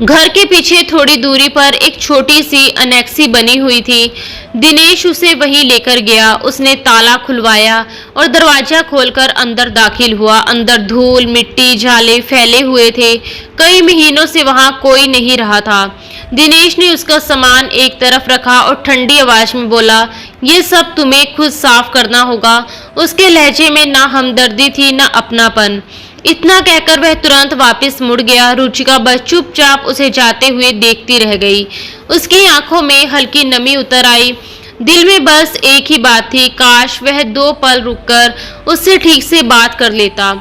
घर के पीछे थोड़ी दूरी पर एक छोटी सी अनेक्सी बनी हुई थी। दिनेश उसे वहीं लेकर गया। उसने ताला खुलवाया और दरवाजा खोलकर अंदर दाखिल हुआ। अंदर धूल, मिट्टी, झाले फैले हुए थे। कई महीनों से वहां कोई नहीं रहा था। दिनेश ने उसका सामान एक तरफ रखा और ठंडी आवाज में बोला, ये सब तुम्हें खुद साफ करना होगा। उसके लहजे में ना हमदर्दी थी ना अपनापन। इतना कहकर वह तुरंत वापस मुड़ गया। रुचिका बस चुपचाप उसे जाते हुए देखती रह गई। उसकी आंखों में हल्की नमी उतर आई। दिल में बस एक ही बात थी, काश वह 2 पल रुककर उससे ठीक से बात कर लेता,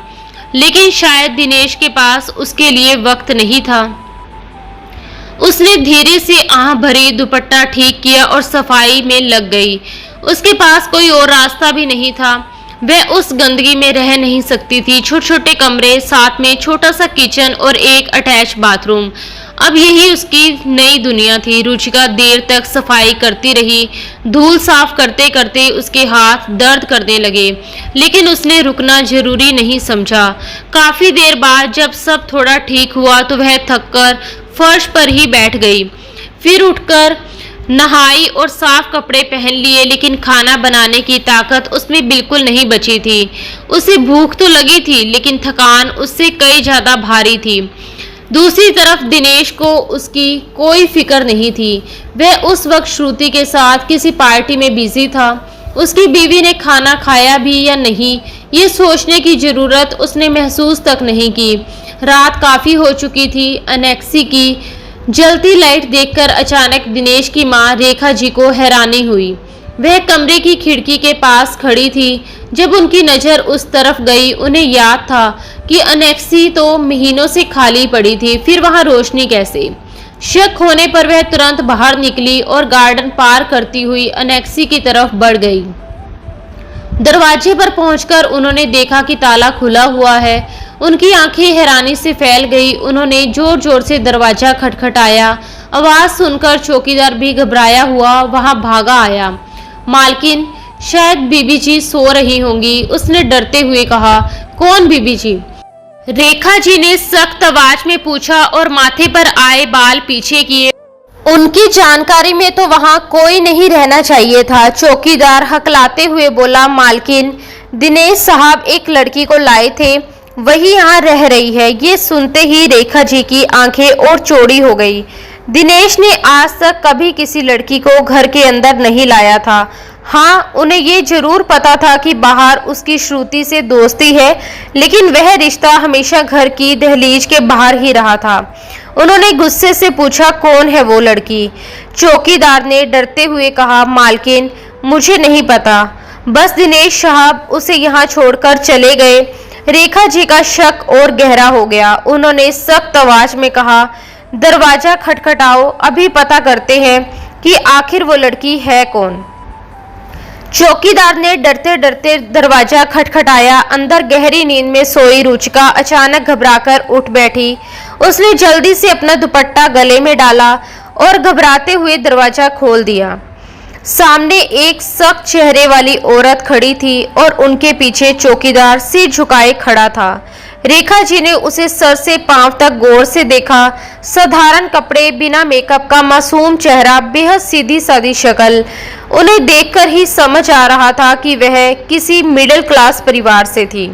लेकिन शायद दिनेश के पास उसके लिए वक्त नहीं था। उसने धीरे से आह भरी, दुपट्टा ठीक किया और सफाई में लग गई। उसके पास कोई और रास्ता भी नहीं था। वह उस गंदगी में रह नहीं सकती थी। छोटे छोटे कमरे, साथ में छोटा सा किचन और एक अटैच बाथरूम, अब यही उसकी नई दुनिया थी। रुचिका देर तक सफाई करती रही। धूल साफ करते करते उसके हाथ दर्द करने लगे, लेकिन उसने रुकना जरूरी नहीं समझा। काफी देर बाद जब सब थोड़ा ठीक हुआ तो वह थककर फर्श पर ही बैठ गई। फिर उठकर नहाई और साफ कपड़े पहन लिए, लेकिन खाना बनाने की ताकत उसमें बिल्कुल नहीं बची थी। उसे भूख तो लगी थी, लेकिन थकान उससे कई ज्यादा भारी थी। दूसरी तरफ दिनेश को उसकी कोई फिक्र नहीं थी। वह उस वक्त श्रुति के साथ किसी पार्टी में बिजी था। उसकी बीवी ने खाना खाया भी या नहीं, ये सोचने की जरूरत उसने महसूस तक नहीं की। रात काफी हो चुकी थी। अनेक्सी की जलती लाइट देखकर अचानक दिनेश की मां रेखा जी को हैरानी हुई। वह कमरे की खिड़की के पास खड़ी थी। जब उनकी नजर उस तरफ गई, उन्हें याद था कि अनेक्सी तो महीनों से खाली पड़ी थी, फिर वहां रोशनी कैसे? शक होने पर वह तुरंत बाहर निकली और गार्डन पार करती हुई अनेक्सी की तरफ बढ़ गई। दरवाजे पर पहुंचकर उन्होंने देखा कि ताला खुला हुआ है। उनकी आंखें हैरानी से फैल गई। उन्होंने जोर जोर से दरवाजा खटखटाया। आवाज सुनकर चौकीदार भी घबराया हुआ वहां भागा आया। मालकिन, शायद बीबी जी सो रही होंगी, उसने डरते हुए कहा। कौन बीबी जी? रेखा जी ने सख्त आवाज में पूछा और माथे पर आए बाल पीछे किए। उनकी जानकारी में तो वहां कोई नहीं रहना चाहिए था। चौकीदार हकलाते हुए बोला, मालकिन, दिनेश साहब एक लड़की को लाए थे, वही यहाँ रह रही है। ये सुनते ही रेखा जी की आंखें और चौड़ी हो गई। दिनेश ने आज तक कभी किसी लड़की को घर के अंदर नहीं लाया था। हाँ, उन्हें ये जरूर पता था कि बाहर उसकी श्रुति से दोस्ती है, लेकिन वह रिश्ता हमेशा घर की दहलीज के बाहर ही रहा था। उन्होंने गुस्से से पूछा, कौन है वो लड़की? चौकीदार ने डरते हुए कहा, मालकिन, मुझे नहीं पता, बस दिनेश साहब उसे यहाँ छोड़कर चले गए। रेखा जी का शक और गहरा हो गया। उन्होंने सख्त आवाज में कहा, दरवाजा खटखटाओ, अभी पता करते हैं कि आखिर वो लड़की है कौन। चौकीदार ने डरते डरते दरवाजा खटखटाया। अंदर गहरी नींद में सोई रुचिका अचानक घबराकर उठ बैठी। उसने जल्दी से अपना दुपट्टा गले में डाला और घबराते हुए दरवाजा खोल दिया। सामने एक सख्त चेहरे वाली औरत खड़ी थी और उनके पीछे चौकीदार सिर झुकाए खड़ा था। रेखा जी ने उसे सर से पांव तक गौर से देखा। साधारण कपड़े, बिना मेकअप का मासूम चेहरा, बेहद सीधी सादी शक्ल। उन्हें देखकर ही समझ आ रहा था कि वह किसी मिडिल क्लास परिवार से थी।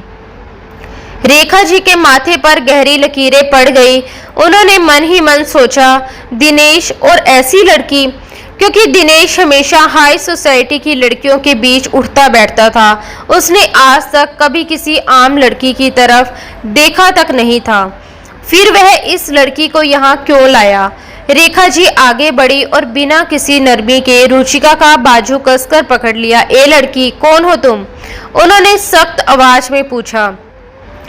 रेखा जी के माथे पर गहरी लकीरें पड़ गई। उन्होंने मन ही मन सोचा, दिनेश और ऐसी लड़की, क्योंकि दिनेश हमेशा हाई सोसाइटी की लड़कियों के बीच उठता बैठता था। उसने आज तक कभी किसी आम लड़की की तरफ देखा तक नहीं था। फिर वह इस लड़की को यहाँ क्यों लाया? रेखा जी आगे बढ़ी और बिना किसी नरमी के रुचिका का बाजू कसकर पकड़ लिया। ए लड़की, कौन हो तुम? उन्होंने सख्त आवाज में पूछा।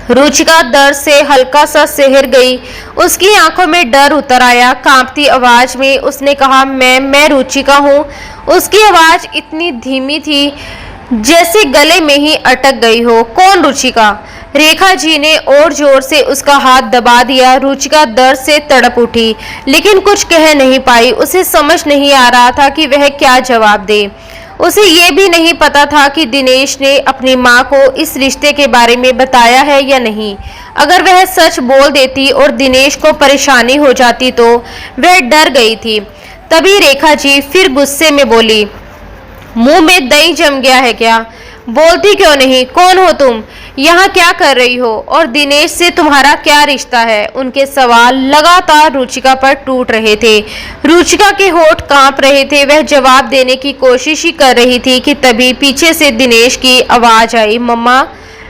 रुचिका दर्द से हल्का सा सहर गई। उसकी आंखों में डर उतर आया। कांपती आवाज में उसने कहा, मैं रुचिका हूँ। उसकी आवाज इतनी धीमी थी जैसे गले में ही अटक गई हो। कौन रुचिका? रेखा जी ने और जोर से उसका हाथ दबा दिया। रुचिका दर्द से तड़प उठी, लेकिन कुछ कह नहीं पाई। उसे समझ नहीं आ रहा था कि वह क्या जवाब दे। उसे ये भी नहीं पता था कि दिनेश ने अपनी माँ को इस रिश्ते के बारे में बताया है या नहीं। अगर वह सच बोल देती और दिनेश को परेशानी हो जाती तो वह डर गई थी। तभी रेखा जी फिर गुस्से में बोली, मुंह में दही जम गया है क्या? बोलती क्यों नहीं? कौन हो तुम? यहाँ क्या कर रही हो? और दिनेश से तुम्हारा क्या रिश्ता है? उनके सवाल लगातार रुचिका पर टूट रहे थे। रुचिका के होंठ कांप रहे थे। वह जवाब देने की कोशिश ही कर रही थी कि तभी पीछे से दिनेश की आवाज आई, मम्मा,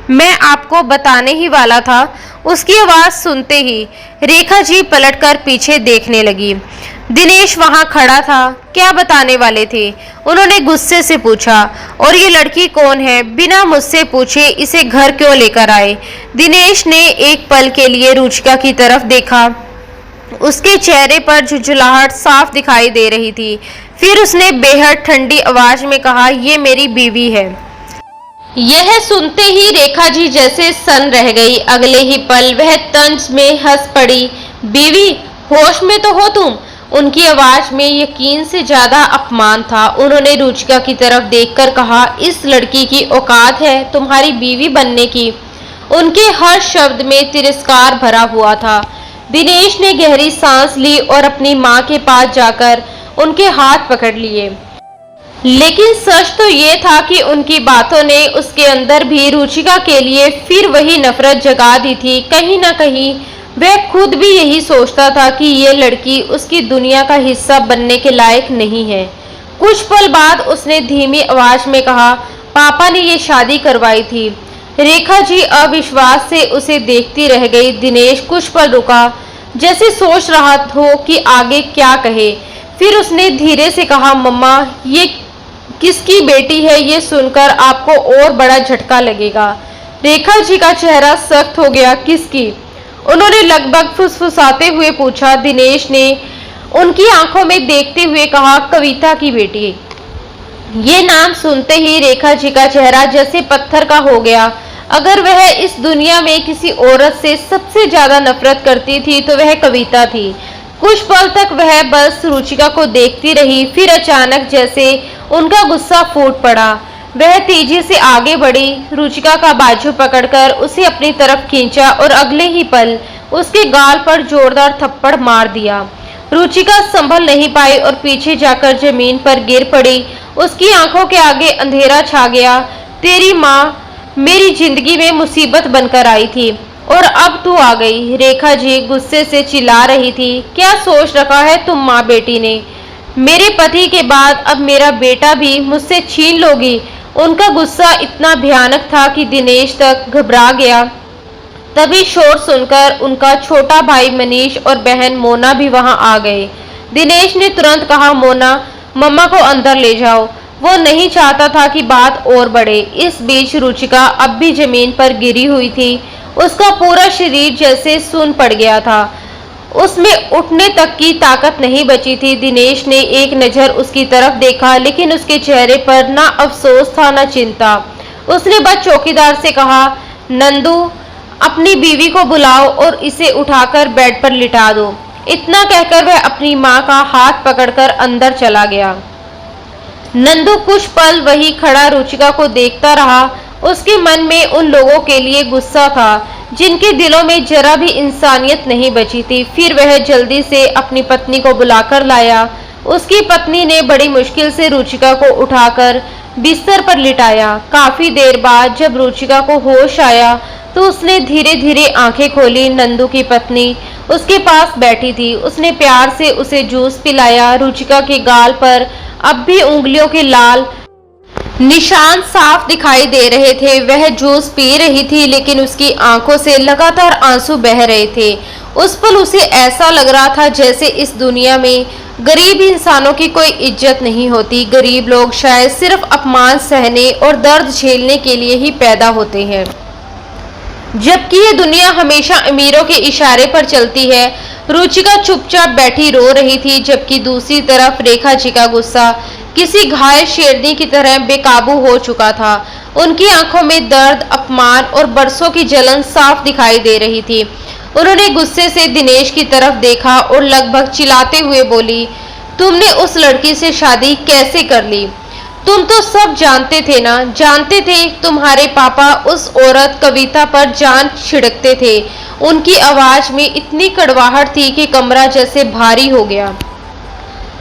मैं आपको बताने ही वाला था। उसकी आवाज सुनते ही रेखा जी पलटकर पीछे देखने लगी। दिनेश वहां खड़ा था। क्या बताने वाले थे? उन्होंने गुस्से से पूछा। और ये लड़की कौन है? बिना मुझसे पूछे इसे घर क्यों लेकर आए? दिनेश ने एक पल के लिए रुचिका की तरफ देखा। उसके चेहरे पर झुंझुलाहट साफ दिखाई दे रही थी। फिर उसने बेहद ठंडी आवाज में कहा, ये मेरी बीवी है। यह सुनते ही रेखा जी जैसे सन रह गई। अगले ही पल वह तंज में हंस पड़ी। बीवी? होश में तो हो तुम? उनकी आवाज में यकीन से ज्यादा अपमान था। उन्होंने रुचिका की तरफ देखकर कहा, इस लड़की की औकात है तुम्हारी बीवी बनने की? उनके हर शब्द में तिरस्कार भरा हुआ था। दिनेश ने गहरी सांस ली और अपनी मां के पास जाकर उनके हाथ पकड़ लिए। लेकिन सच तो ये था कि उनकी बातों ने उसके अंदर भी रुचिका के लिए फिर वही नफरत जगा दी थी। कहीं ना कहीं वह खुद भी यही सोचता था कि ये लड़की उसकी दुनिया का हिस्सा बनने के लायक नहीं है। कुछ पल बाद उसने धीमी आवाज में कहा, पापा ने ये शादी करवाई थी। रेखा जी अविश्वास से उसे देखती रह गई। दिनेश कुछ पल रुका, जैसे सोच रहा हो कि आगे क्या कहे। फिर उसने धीरे से कहा, मम्मा, ये किसकी बेटी है? ये सुनकर आपको और बड़ा झटका लगेगा। रेखा जी का चेहरा सख्त हो गया। किसकी? उन्होंने लगभग फुसफुसाते हुए पूछा। दिनेश ने उनकी आंखों में देखते हुए कहा, कविता की बेटी। ये नाम सुनते ही रेखा जी का चेहरा जैसे पत्थर का हो गया। अगर वह इस दुनिया में किसी औरत से सबसे ज्यादा नफरत करती थी तो वह कविता थी। कुछ पल तक वह बस रुचिका को देखती रही। फिर अचानक जैसे उनका गुस्सा फूट पड़ा। वह तेजी से आगे बढ़ी, रुचिका का बाजू पकड़कर उसे अपनी तरफ खींचा और अगले ही पल उसके गाल पर जोरदार थप्पड़ मार दिया। रुचिका संभल नहीं पाई और पीछे जाकर जमीन पर गिर पड़ी। उसकी आंखों के आगे अंधेरा छा गया। तेरी माँ मेरी जिंदगी में मुसीबत बनकर आई थी और अब तू आ गई। रेखा जी गुस्से से चिल्ला रही थी। क्या सोच रखा है तुम माँ बेटी ने? मेरे पति के बाद अब मेरा बेटा भी मुझसे छीन लोगी? उनका गुस्सा इतना भयानक था कि दिनेश तक घबरा गया। तभी शोर सुनकर उनका छोटा भाई मनीष और बहन मोना भी वहां आ गए। दिनेश ने तुरंत कहा, मोना, मम्मा को अंदर ले जाओ। वो नहीं चाहता था कि बात और बढ़े। इस बीच रुचिका अब भी जमीन पर गिरी हुई थी। उसका पूरा शरीर जैसे सुन्न पड़ गया था। उसमें उठने तक की ताकत नहीं बची थी। दिनेश ने एक नजर उसकी तरफ देखा, लेकिन उसके चेहरे पर ना अफसोस था ना चिंता। उसने बस चौकीदार से कहा, नंदू, अपनी बीवी को बुलाओ और इसे उठाकर बेड पर लिटा दो। इतना कहकर वह अपनी मां का हाथ पकड़कर अंदर चला गया। नंदू कुछ पल वही खड़ा रुचिका को देखता रहा। उसके मन में उन लोगों के लिए गुस्सा था जिनके दिलों में जरा भी इंसानियत नहीं बची थी। फिर वह जल्दी से अपनी पत्नी को बुलाकर लाया। उसकी पत्नी ने बड़ी मुश्किल से रुचिका को उठाकर बिस्तर पर लिटाया। काफी देर बाद जब रुचिका को होश आया तो उसने धीरे धीरे आंखें खोली। नंदू की पत्नी उसके पास बैठी थी। उसने प्यार से उसे जूस पिलाया। रुचिका के गाल पर अब भी उंगलियों के लाल निशान साफ दिखाई दे रहे थे। वह जूस पी रही थी, लेकिन उसकी आंखों से लगातार आंसू बह रहे थे। उस पल उसे ऐसा लग रहा था जैसे इस दुनिया में गरीब इंसानों की कोई इज्जत नहीं होती। गरीब लोग शायद सिर्फ अपमान सहने और दर्द झेलने के लिए ही पैदा होते हैं, जबकि ये दुनिया हमेशा अमीरों के इशारे पर चलती है। रुचिका चुपचाप बैठी रो रही थी, जबकि दूसरी तरफ रेखा जी का गुस्सा किसी घायल शेरनी की तरह बेकाबू हो चुका था। उनकी आंखों में दर्द, अपमान और बरसों की जलन साफ दिखाई दे रही थी। उन्होंने गुस्से से दिनेश की तरफ देखा और लगभग चिल्लाते हुए बोली, तुमने उस लड़की से शादी कैसे कर ली? तुम तो सब जानते थे ना? जानते थे तुम्हारे पापा उस औरत कविता पर जान छिड़कते थे। उनकी आवाज में इतनी कड़वाहट थी कि कमरा जैसे भारी हो गया।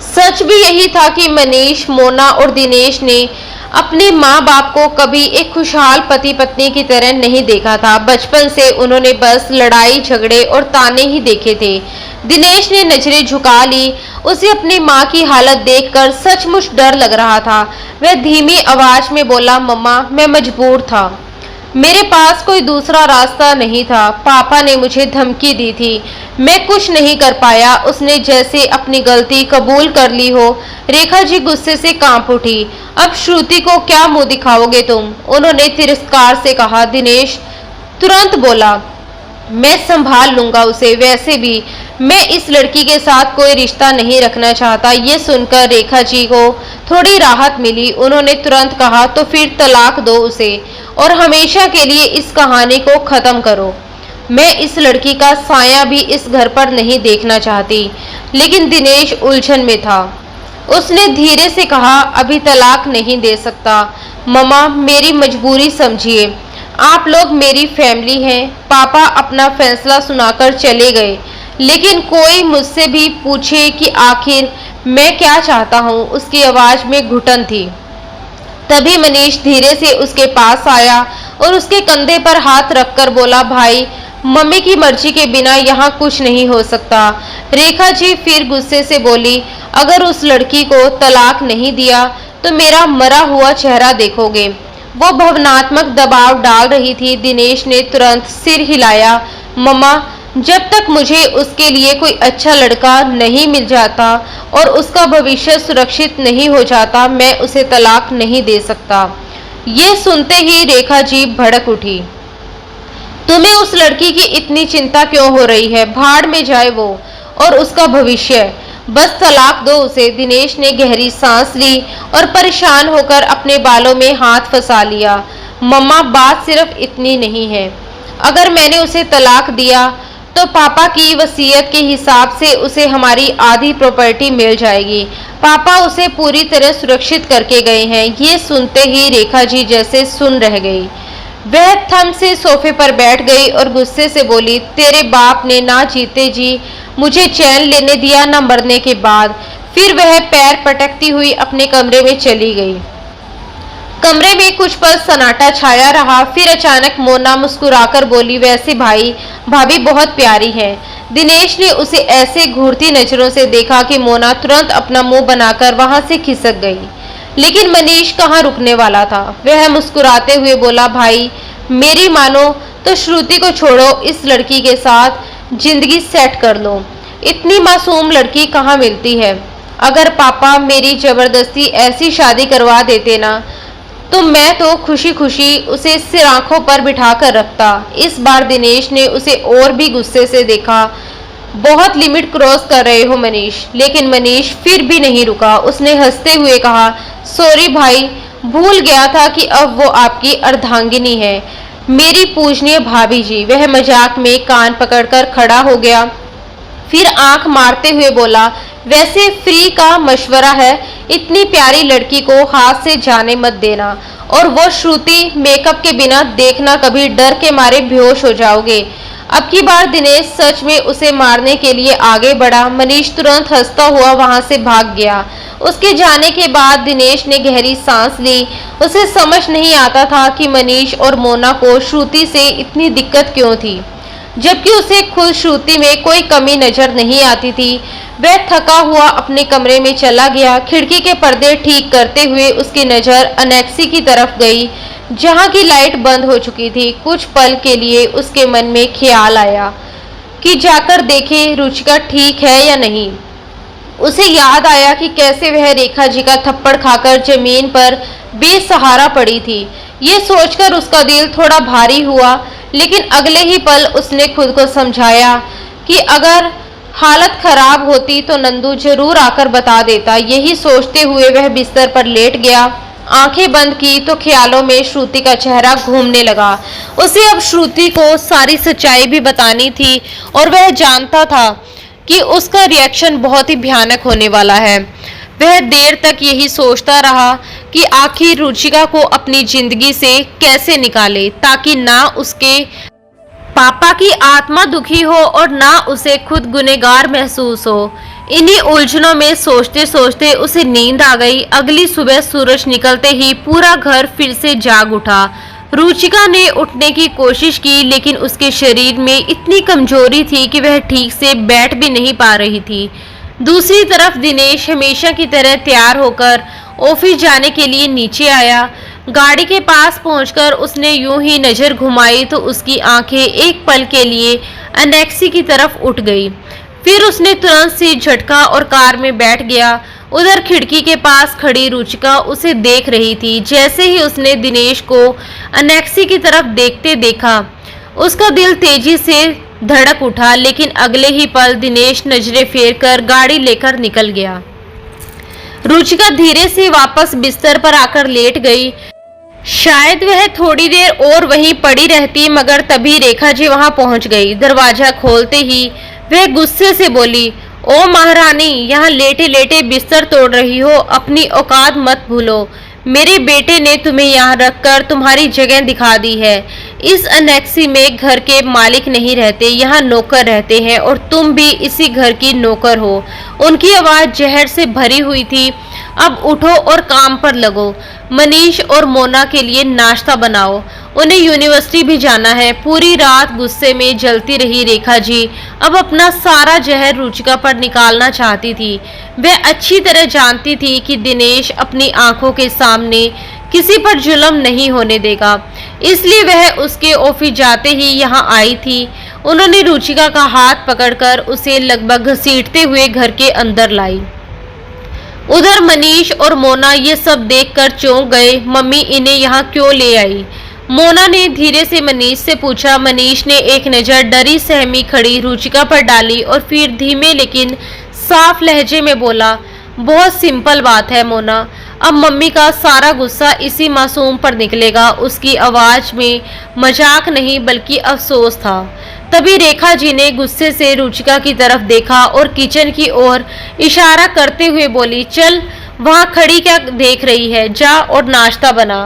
सच भी यही था कि मनीष, मोना और दिनेश ने अपने माँ बाप को कभी एक खुशहाल पति पत्नी की तरह नहीं देखा था। बचपन से उन्होंने बस लड़ाई झगड़े और ताने ही देखे थे। दिनेश ने नजरें झुका ली। उसे अपनी माँ की हालत देखकर सचमुच डर लग रहा था। वह धीमी आवाज में बोला, मम्मा, मैं मजबूर था, मेरे पास कोई दूसरा रास्ता नहीं था। पापा ने मुझे धमकी दी थी, मैं कुछ नहीं कर पाया। उसने जैसे अपनी गलती कबूल कर ली हो। रेखा जी गुस्से से कांप उठी। अब श्रुति को क्या मुंह दिखाओगे तुम? उन्होंने तिरस्कार से कहा। दिनेश तुरंत बोला, मैं संभाल लूंगा उसे। वैसे भी मैं इस लड़की के साथ कोई रिश्ता नहीं रखना चाहता। ये सुनकर रेखा जी को थोड़ी राहत मिली। उन्होंने तुरंत कहा, तो फिर तलाक दो उसे और हमेशा के लिए इस कहानी को खत्म करो। मैं इस लड़की का साया भी इस घर पर नहीं देखना चाहती। लेकिन दिनेश उलझन में था। उसने धीरे से कहा, अभी तलाक नहीं दे सकता। मम्मा, मेरी मजबूरी समझिए। आप लोग मेरी फैमिली हैं। पापा अपना फैसला सुनाकर चले गए, लेकिन कोई मुझसे भी पूछे कि आखिर मैं क्या चाहता हूँ। उसकी आवाज में घुटन थी। तभी मनीष धीरे से उसके पास आया और उसके कंधे पर हाथ रखकर बोला, भाई, मम्मी की मर्जी के बिना यहाँ कुछ नहीं हो सकता। रेखा जी फिर गुस्से से बोली, अगर उस लड़की को तलाक नहीं दिया तो मेरा मरा हुआ चेहरा देखोगे। वो भावनात्मक दबाव डाल रही थी। दिनेश ने तुरंत सिर हिलाया। मम्मा, जब तक मुझे उसके लिए कोई अच्छा लड़का नहीं मिल जाता और उसका भविष्य सुरक्षित नहीं हो जाता, मैं उसे तलाक नहीं दे सकता। ये सुनते ही रेखा जी भड़क उठी। तुम्हें उस लड़की की इतनी चिंता क्यों हो रही है? भाड़ में जाए वो और उसका भविष्य। बस तलाक दो उसे। दिनेश ने गहरी सांस ली और परेशान होकर अपने बालों में हाथ फंसा लिया। मम्मा, बात सिर्फ इतनी नहीं है। अगर मैंने उसे तलाक दिया तो पापा की वसीयत के हिसाब से उसे हमारी आधी प्रॉपर्टी मिल जाएगी। पापा उसे पूरी तरह सुरक्षित करके गए हैं। ये सुनते ही रेखा जी जैसे सुन रह गई। वह थम से सोफे पर बैठ गई और गुस्से से बोली, तेरे बाप ने ना जीते जी मुझे चैन लेने दिया, ना मरने के बाद। फिर वह पैर पटकती हुई अपने कमरे में चली गई। कमरे में कुछ पल सन्नाटा छाया रहा। फिर अचानक मोना मुस्कुराकर बोली, वैसे भाई, भाभी बहुत प्यारी है। दिनेश ने उसे ऐसे घूरती नजरों से देखा कि मोना तुरंत अपना मुंह बनाकर वहां से खिसक गई। लेकिन मनीष कहाँ रुकने वाला था। वह मुस्कुराते हुए बोला, भाई, मेरी मानो तो श्रुति को छोड़ो, इस लड़की के साथ जिंदगी सेट कर लो। इतनी मासूम लड़की कहाँ मिलती है। अगर पापा मेरी जबरदस्ती ऐसी शादी करवा देते ना, तो मैं तो खुशी खुशी उसे सिर आंखों पर बिठा कर रखता। इस बार दिनेश ने उसे और भी गुस्से से देखा। बहुत लिमिट क्रॉस कर रहे हो मनीष। लेकिन मनीष फिर भी नहीं रुका। उसने हंसते हुए कहा, सॉरी भाई, भूल गया था कि अब वो आपकी अर्धांगिनी है, मेरी पूजनीय भाभी जी। वह मजाक में कान पकड़कर खड़ा हो गया। फिर आंख मारते हुए बोला, वैसे फ्री का मशवरा है, इतनी प्यारी लड़की को हाथ से जाने मत देना। और वो श्रुति, मेकअप के बिना देखना, कभी डर के मारे बेहोश हो जाओगे। अब की बार दिनेश सच में उसे मारने के लिए आगे बढ़ा। मनीष तुरंत हंसता हुआ वहां से भाग गया। उसके जाने के बाद दिनेश ने गहरी सांस ली। उसे समझ नहीं आता था कि मनीष और मोना को श्रुति से इतनी दिक्कत क्यों थी, जबकि उसे खुद श्रुति में कोई कमी नजर नहीं आती थी। वह थका हुआ अपने कमरे में चला गया। खिड़की के पर्दे ठीक करते हुए उसकी नजर अनेक्सी की तरफ गई, जहां की लाइट बंद हो चुकी थी। कुछ पल के लिए उसके मन में ख्याल आया कि जाकर देखे रुचिका ठीक है या नहीं। उसे याद आया कि कैसे वह रेखा जी का थप्पड़ खाकर जमीन पर बेसहारा पड़ी थी। ये सोचकर उसका दिल थोड़ा भारी हुआ, लेकिन अगले ही पल उसने खुद को समझाया कि अगर हालत खराब होती तो नंदू जरूर आकर बता देता। यही सोचते हुए वह बिस्तर पर लेट गया। आंखें बंद की तो ख्यालों में श्रुति का चेहरा घूमने लगा। उसे अब श्रुति को सारी सच्चाई भी बतानी थी और वह जानता था कि उसका रिएक्शन बहुत ही भयानक होने वाला है। वह देर तक यही सोचता रहा कि आखिर रुचिका को अपनी जिंदगी से कैसे निकाले, ताकि ना उसके पापा की आत्मा दुखी हो और ना उसे खुद गुनहगार महसूस हो। इन्हीं उलझनों में सोचते सोचते उसे नींद आ गई। अगली सुबह सूरज निकलते ही पूरा घर फिर से जाग उठा। रुचिका ने उठने की कोशिश की, लेकिन उसके शरीर में इतनी कमजोरी थी कि वह ठीक से बैठ भी नहीं पा रही थी। दूसरी तरफ दिनेश हमेशा की तरह तैयार होकर ऑफिस जाने के लिए नीचे आया। गाड़ी के पास पहुंचकर उसने यूं ही नजर घुमाई तो उसकी आंखें एक पल के लिए अनेक्सी की तरफ उठ गई। फिर उसने तुरंत से झटका और कार में बैठ गया। उधर खिड़की के पास खड़ी रुचिका उसे देख रही थी। जैसे ही उसने दिनेश को अनेक्सी की तरफ देखते देखा, उसका दिल तेजी से धड़क उठा, लेकिन अगले ही पल दिनेश नजरें फेर कर गाड़ी लेकर निकल गया। रुचिका धीरे से वापस बिस्तर पर आकर लेट गई। शायद वह थोड़ी देर और वहीं पड़ी रहती, मगर तभी रेखा जी वहां पहुंच गई। दरवाजा खोलते ही वह गुस्से से बोली, ओ महारानी, यहाँ लेटे लेटे बिस्तर तोड़ रही हो, अपनी औकात मत भूलो। मेरे बेटे ने तुम्हें यहाँ रखकर तुम्हारी जगह दिखा दी है। इस अनेक्सी में घर के मालिक नहीं रहते, यहाँ नौकर रहते हैं और तुम भी इसी घर की नौकर हो। उनकी आवाज जहर से भरी हुई थी। अब उठो और काम पर लगो। मनीष और मोना के लिए नाश्ता बनाओ, उन्हें यूनिवर्सिटी भी जाना है। पूरी रात गुस्से में जलती रही रेखा जी अब अपना सारा जहर रुचिका पर निकालना चाहती थी। वह अच्छी तरह जानती थी कि दिनेश अपनी आंखों के सामने किसी पर जुल्म नहीं होने देगा, इसलिए वह उसके ऑफिस जाते ही यहाँ आई थी। उन्होंने रुचिका का हाथ पकड़कर उसे लगभग घसीटते हुए घर के अंदर लाई। उधर मनीष और मोना ये सब देखकर चौंक गए। मम्मी, इन्हें यहाँ क्यों ले आई? मोना ने धीरे से मनीष से पूछा। मनीष ने एक नज़र डरी सहमी खड़ी रुचिका पर डाली और फिर धीमे लेकिन साफ लहजे में बोला, बहुत सिंपल बात है मोना, अब मम्मी का सारा गुस्सा इसी मासूम पर निकलेगा। उसकी आवाज में मजाक नहीं बल्कि अफसोस था। तभी रेखा जी ने गुस्से से रुचिका की तरफ देखा और किचन की ओर इशारा करते हुए बोली, चल वहां खड़ी क्या देख रही है, जा और नाश्ता बना।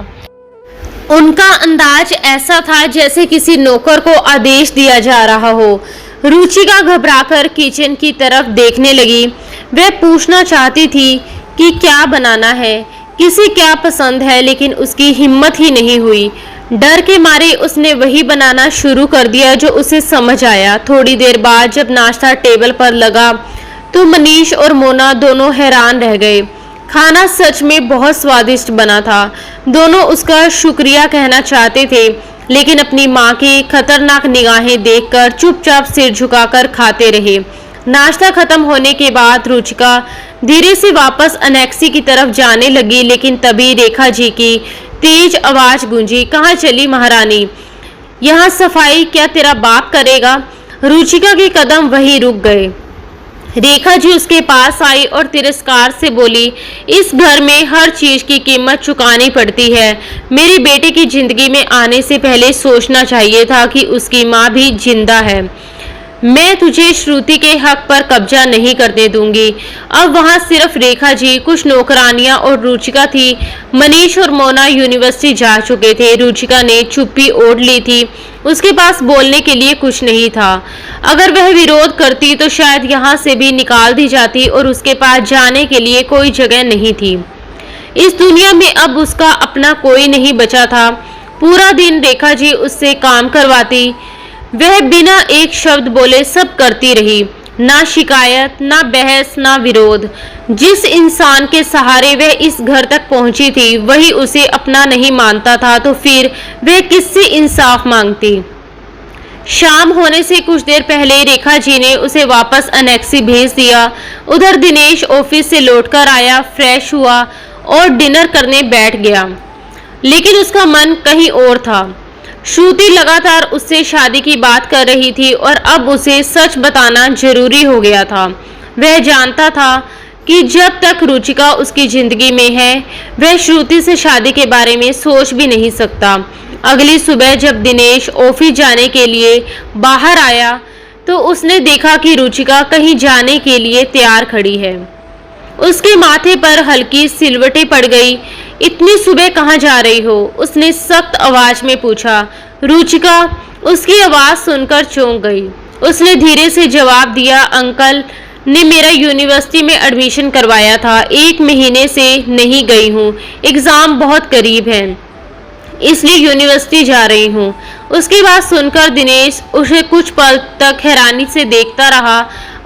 उनका अंदाज ऐसा था जैसे किसी नौकर को आदेश दिया जा रहा हो। रुचिका घबराकर किचन की तरफ देखने लगी। वह पूछना चाहती थी कि क्या बनाना है, किसे क्या पसंद है, लेकिन उसकी हिम्मत ही नहीं हुई। डर के मारे उसने वही बनाना शुरू कर दिया जो उसे समझ आया। थोड़ी देर बाद जब नाश्ता टेबल पर लगा तो मनीष और मोना दोनों हैरान रह गए। खाना सच में बहुत स्वादिष्ट बना था। दोनों उसका शुक्रिया कहना चाहते थे, लेकिन अपनी माँ की खतरनाक निगाहें देखकर चुपचाप सिर झुकाकर खाते रहे। नाश्ता खत्म होने के बाद रुचिका धीरे से वापस अनेक्सी की तरफ जाने लगी, लेकिन तभी रेखा जी की तेज आवाज गूंजी, कहाँ चली महारानी? यहाँ सफाई क्या तेरा बाप करेगा? रुचिका के कदम वहीं रुक गए। रेखा जी उसके पास आई और तिरस्कार से बोली, इस घर में हर चीज की कीमत चुकानी पड़ती है। मेरे बेटे की जिंदगी में आने से पहले सोचना चाहिए था कि उसकी माँ भी जिंदा है। मैं तुझे श्रुति के हक पर कब्जा नहीं करने दूंगी। अब वहां सिर्फ रेखा जी, कुछ नौकरानियां और रुचिका थी। मनीष और मोना यूनिवर्सिटी जा चुके थे। रुचिका ने चुप्पी ओढ़ ली थी। उसके पास बोलने के लिए कुछ नहीं था। अगर वह विरोध करती तो शायद यहाँ से भी निकाल दी जाती और उसके पास जाने के लिए कोई जगह नहीं थी। इस दुनिया में अब उसका अपना कोई नहीं बचा था। पूरा दिन रेखा जी उससे काम करवाती। वह बिना एक शब्द बोले सब करती रही, ना शिकायत, ना बहस, ना विरोध। जिस इंसान के सहारे वह इस घर तक पहुंची थी वही उसे अपना नहीं मानता था, तो फिर वह किससे इंसाफ मांगती? शाम होने से कुछ देर पहले रेखा जी ने उसे वापस अनेक्सी भेज दिया। उधर दिनेश ऑफिस से लौटकर आया, फ्रेश हुआ और डिनर करने बैठ गया, लेकिन उसका मन कहीं और था। श्रुति लगातार उससे शादी की बात कर रही थी और अब उसे सच बताना जरूरी हो गया था। वह जानता था कि जब तक रुचिका उसकी जिंदगी में है वह श्रुति से शादी के बारे में सोच भी नहीं सकता। अगली सुबह जब दिनेश ऑफिस जाने के लिए बाहर आया तो उसने देखा कि रुचिका कहीं जाने के लिए तैयार खड़ी है। उसके माथे पर हल्की सिलवटें पड़ गई। इतनी सुबह कहाँ जा रही हो? उसने सख्त आवाज में पूछा। रुचिका उसकी आवाज सुनकर चौंक गई। उसने धीरे से जवाब दिया, अंकल, ने मेरा यूनिवर्सिटी में एडमिशन करवाया था। 1 महीने से नहीं गई हूँ, एग्ज़ाम बहुत करीब है, इसलिए यूनिवर्सिटी जा रही हूँ। उसकी बात सुनकर दिनेश उसे कुछ पल तक हैरानी से देखता रहा।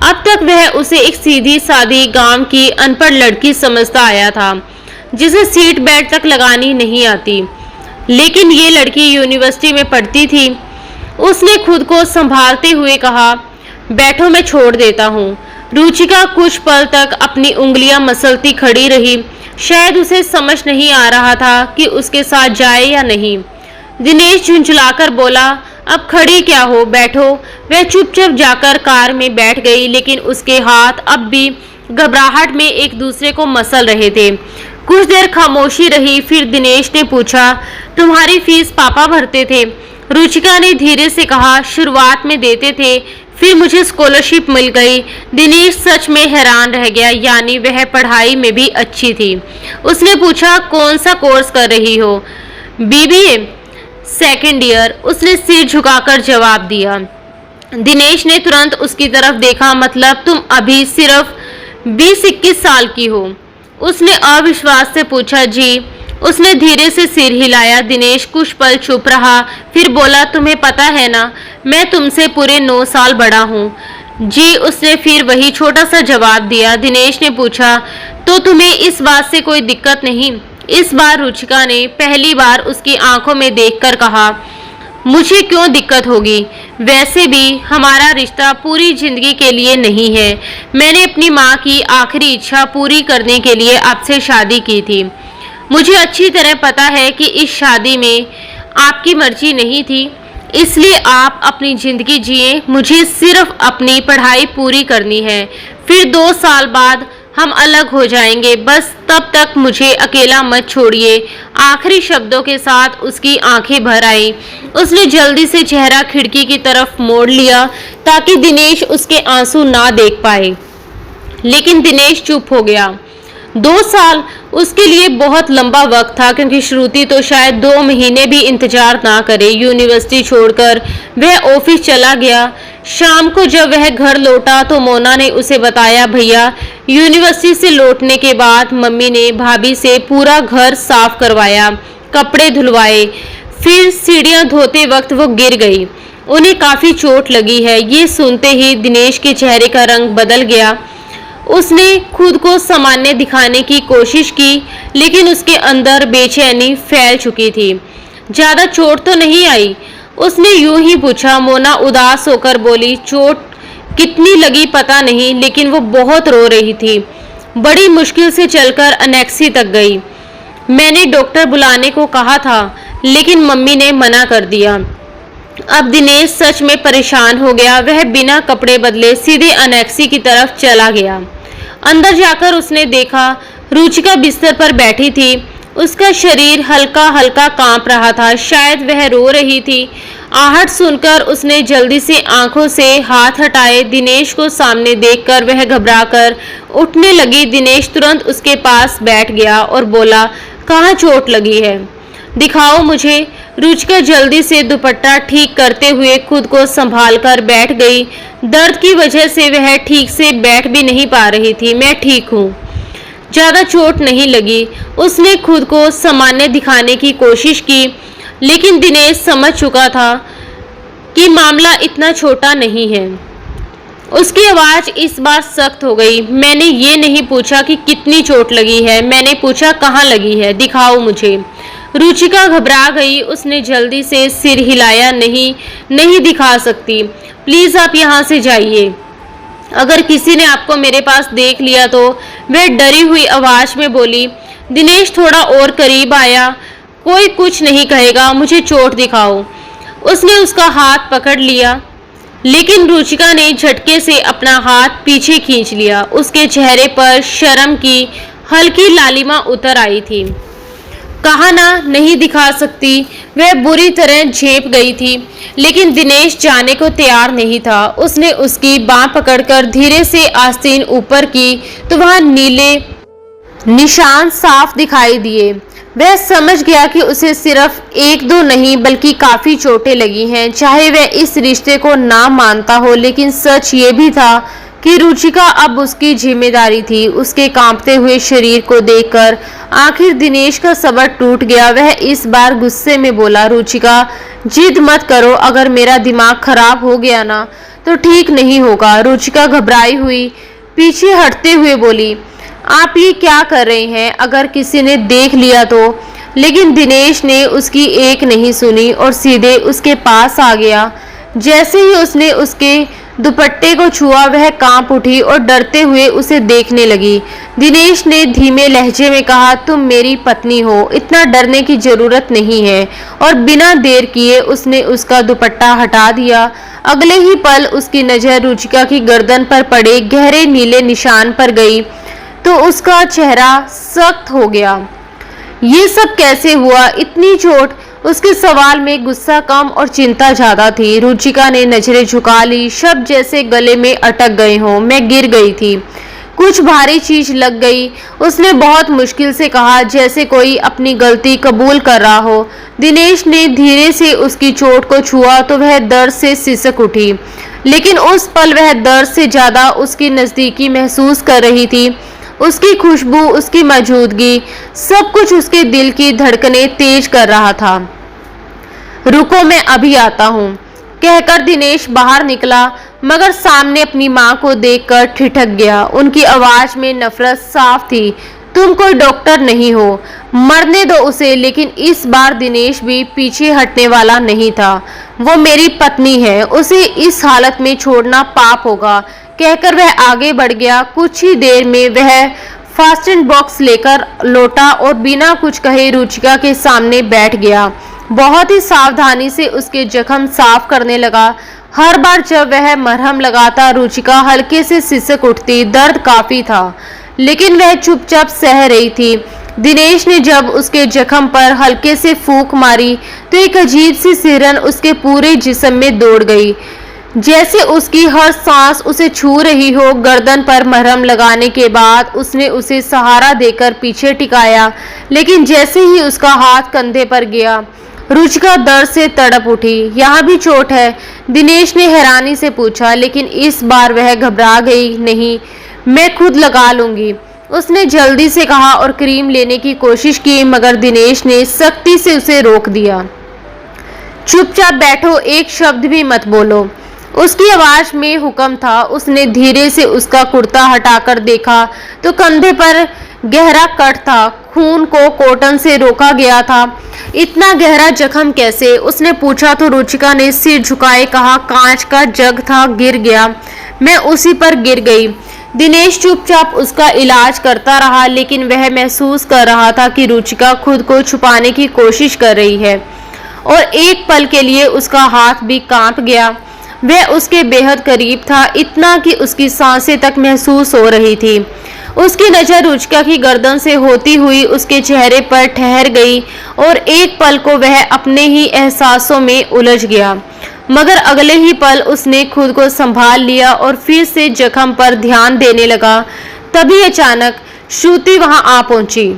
अब तक वह उसे एक सीधी सादी गांव की अनपढ़ लड़की समझता आया था, जिसे सीट बेल्ट तक लगानी नहीं आती। लेकिन ये लड़की यूनिवर्सिटी में पढ़ती थी। उसने खुद को संभालते हुए कहा, बैठो, मैं छोड़ देता हूँ। रुचिका कुछ पल तक अपनी उंगलियां मसलती खड़ी रही। शायद उसे समझ नहीं आ रहा था कि उसके साथ जाए या नहीं। दिनेश झुंझलाकर बोला, अब खड़ी क्या हो, बैठो। वह चुपचाप जाकर कार में बैठ गई, लेकिन उसके हाथ अब भी घबराहट में एक दूसरे को मसल रहे थे। कुछ देर खामोशी रही, फिर दिनेश ने पूछा, तुम्हारी फीस पापा भरते थे? रुचिका ने धीरे से कहा, शुरुआत में देते थे, फिर मुझे स्कॉलरशिप मिल गई। दिनेश सच में हैरान रह गया, यानी वह पढ़ाई में भी अच्छी थी। उसने पूछा, कौन सा कोर्स कर रही हो? बीबीए, सेकेंड ईयर, उसने सिर झुकाकर जवाब दिया। दिनेश ने तुरंत उसकी तरफ देखा, मतलब तुम अभी सिर्फ 20-21 साल की हो? उसने अविश्वास से पूछा। जी। उसने धीरे से सिर हिलाया। दिनेश कुछ पल चुप रहा, फिर बोला, तुम्हें पता है ना, मैं तुमसे पूरे 9 साल बड़ा हूँ। जी। उसने फिर वही छोटा सा जवाब दिया। दिनेश ने पूछा, तो तुम्हें इस बात से कोई दिक्कत नहीं? इस बार रुचिका ने पहली बार उसकी आंखों में देखकर कहा, मुझे क्यों दिक्कत होगी? वैसे भी हमारा रिश्ता पूरी जिंदगी के लिए नहीं है। मैंने अपनी माँ की आखिरी इच्छा पूरी करने के लिए आपसे शादी की थी। मुझे अच्छी तरह पता है कि इस शादी में आपकी मर्जी नहीं थी, इसलिए आप अपनी जिंदगी जिए। मुझे सिर्फ अपनी पढ़ाई पूरी करनी है, फिर 2 साल बाद हम अलग हो जाएंगे। बस तब तक मुझे अकेला मत छोड़िए। आखिरी शब्दों के साथ उसकी आंखें भर आई। उसने जल्दी से चेहरा खिड़की की तरफ मोड़ लिया ताकि दिनेश उसके आंसू ना देख पाए, लेकिन दिनेश चुप हो गया। 2 साल उसके लिए बहुत लंबा वक्त था, क्योंकि श्रुति तो शायद 2 महीने भी इंतजार ना करे। यूनिवर्सिटी छोड़कर वह ऑफिस चला गया। शाम को जब वह घर लौटा तो मोना ने उसे बताया, भैया, यूनिवर्सिटी से लौटने के बाद मम्मी ने भाभी से पूरा घर साफ करवाया, कपड़े धुलवाए, फिर सीढ़ियां धोते वक्त वो गिर गई। उन्हें काफी चोट लगी है। ये सुनते ही दिनेश के चेहरे का रंग बदल गया। उसने खुद को सामान्य दिखाने की कोशिश की, लेकिन उसके अंदर बेचैनी फैल चुकी थी। ज्यादा चोट तो नहीं आई? उसने यूं ही पूछा। मोना उदास होकर बोली, चोट कितनी लगी पता नहीं, लेकिन वो बहुत रो रही थी। बड़ी मुश्किल से चलकर अनेक्सी तक गई। मैंने डॉक्टर बुलाने को कहा था, लेकिन मम्मी ने मना कर दिया। अब दिनेश सच में परेशान हो गया। वह बिना कपड़े बदले सीधे अनेक्सी की तरफ चला गया। अंदर जाकर उसने देखा, रुचिका बिस्तर पर बैठी थी। उसका शरीर हल्का हल्का कांप रहा था, शायद वह रो रही थी। आहट सुनकर उसने जल्दी से आंखों से हाथ हटाए। दिनेश को सामने देखकर वह घबराकर उठने लगी। दिनेश तुरंत उसके पास बैठ गया और बोला, कहाँ चोट लगी है? दिखाओ मुझे। रुचिका जल्दी से दुपट्टा ठीक करते हुए खुद को संभालकर बैठ गई। दर्द की वजह से वह ठीक से बैठ भी नहीं पा रही थी। मैं ठीक हूँ, ज्यादा चोट नहीं लगी। उसने खुद को सामान्य दिखाने की कोशिश की, लेकिन दिनेश समझ चुका था कि मामला इतना छोटा नहीं है। उसकी आवाज इस बार सख्त हो गई। मैंने ये नहीं पूछा कि कितनी चोट लगी है, मैंने पूछा कहाँ लगी है, दिखाओ मुझे। रुचिका घबरा गई। उसने जल्दी से सिर हिलाया। नहीं दिखा सकती, प्लीज आप यहाँ से जाइए। अगर किसी ने आपको मेरे पास देख लिया तो, वह डरी हुई आवाज में बोली। दिनेश थोड़ा और करीब आया। कोई कुछ नहीं कहेगा, मुझे चोट दिखाओ। उसने उसका हाथ पकड़ लिया, लेकिन रुचिका ने झटके से अपना हाथ पीछे खींच लिया। उसके चेहरे पर शर्म की हल्की लालिमा उतर आई थी। कहा ना नहीं दिखा सकती। वह बुरी तरह झेप गई थी, लेकिन दिनेश जाने को तैयार नहीं था। उसने उसकी बांह पकड़कर धीरे से आस्तीन ऊपर की तो वहां नीले निशान साफ दिखाई दिए। वह समझ गया कि उसे सिर्फ 1-2 नहीं बल्कि काफी चोटें लगी हैं। चाहे वह इस रिश्ते को ना मानता हो, लेकिन सच ये भी था कि रुचिका अब उसकी जिम्मेदारी थी। उसके कांपते हुए शरीर को देखकर आखिर दिनेश का सब्र टूट गया। वह इस बार गुस्से में बोला, रुचिका जिद मत करो, अगर मेरा दिमाग खराब हो गया ना तो ठीक नहीं होगा। रुचिका घबराई हुई पीछे हटते हुए बोली, आप ये क्या कर रहे हैं, अगर किसी ने देख लिया तो। लेकिन दिनेश ने उसकी एक नहीं सुनी और सीधे उसके पास आ गया। जैसे ही उसने उसके दुपट्टे को छुआ वह कांप उठी और डरते हुए उसे देखने लगी। दिनेश ने धीमे लहजे में कहा, तुम मेरी पत्नी हो, इतना डरने की जरूरत नहीं है। और बिना देर किए उसने उसका दुपट्टा हटा दिया। अगले ही पल उसकी नजर रुचिका की गर्दन पर पड़े गहरे नीले निशान पर गई तो उसका चेहरा सख्त हो गया। ये सब कैसे हुआ, इतनी चोट? उसके सवाल में गुस्सा कम और चिंता ज्यादा थी। रुचिका ने नजरें झुका ली, शब्द जैसे गले में अटक गए हों। मैं गिर गई थी, कुछ भारी चीज लग गई। उसने बहुत मुश्किल से कहा, जैसे कोई अपनी गलती कबूल कर रहा हो। दिनेश ने धीरे से उसकी चोट को छुआ तो वह दर्द से सिसक उठी, लेकिन उस पल वह दर्द से ज्यादा उसकी नजदीकी महसूस कर रही थी। उसकी खुशबू, उसकी मौजूदगी, सब कुछ उसके दिल की धड़कनें तेज कर रहा था। रुको, मैं अभी आता हूँ, कहकर दिनेश बाहर निकला, मगर सामने अपनी माँ को देखकर ठिठक गया। उनकी आवाज में नफरत साफ थी। तुम कोई डॉक्टर नहीं हो, मरने दो उसे। लेकिन इस बार दिनेश भी पीछे हटने वाला नहीं था। वो मेरी पत्नी है, उसे इस हालत में छोड़ना पाप होगा, कहकर वह आगे बढ़ गया। कुछ ही देर में वह फास्ट एड बॉक्स लेकर लौटा और बिना कुछ कहे रुचिका के सामने बैठ गया। बहुत ही सावधानी से उसके जख्म साफ करने लगा। हर बार जब वह मरहम लगाता रुचिका हल्के से सिसक उठती। दर्द काफी था, लेकिन वह चुपचाप सह रही थी। दिनेश ने जब उसके जख्म पर हल्के से फूंक मारी तो एक अजीब सी सिहरन उसके पूरे जिस्म में दौड़ गई, जैसे उसकी हर सांस उसे छू रही हो। गर्दन पर मरहम लगाने के बाद उसने उसे सहारा देकर पीछे टिकाया, लेकिन जैसे ही उसका हाथ कंधे पर गया रुचिका दर्द से तड़प उठी। यहाँ भी चोट है? दिनेश ने हैरानी से पूछा, लेकिन इस बार वह घबरा गई। नहीं, मैं खुद लगा लूंगी, उसने जल्दी से कहा और क्रीम लेने की कोशिश की, मगर दिनेश ने सख्ती से उसे रोक दिया। चुपचाप बैठो, एक शब्द भी मत बोलो, उसकी आवाज में हुक्म था। उसने धीरे से उसका कुर्ता हटाकर देखा तो कंधे पर गहरा कट था। खून को कॉटन से रोका गया था। इतना गहरा जख्म कैसे? उसने पूछा तो रुचिका ने सिर झुकाए कहा, कांच का जग था, गिर गया, मैं उसी पर गिर गई। दिनेश चुपचाप उसका इलाज करता रहा, लेकिन वह महसूस कर रहा था कि रुचिका खुद को छुपाने की कोशिश कर रही है। और एक पल के लिए उसका हाथ भी कांप गया। वह उसके बेहद करीब था, इतना कि उसकी सांसें तक महसूस हो रही थी। उसकी नजर रुचिका की गर्दन से होती हुई उसके चेहरे पर ठहर गई और एक पल को वह अपने ही एहसासों में उलझ गया, मगर अगले ही पल उसने खुद को संभाल लिया और फिर से जख्म पर ध्यान देने लगा। तभी अचानक श्रुति वहां आ पहुंची।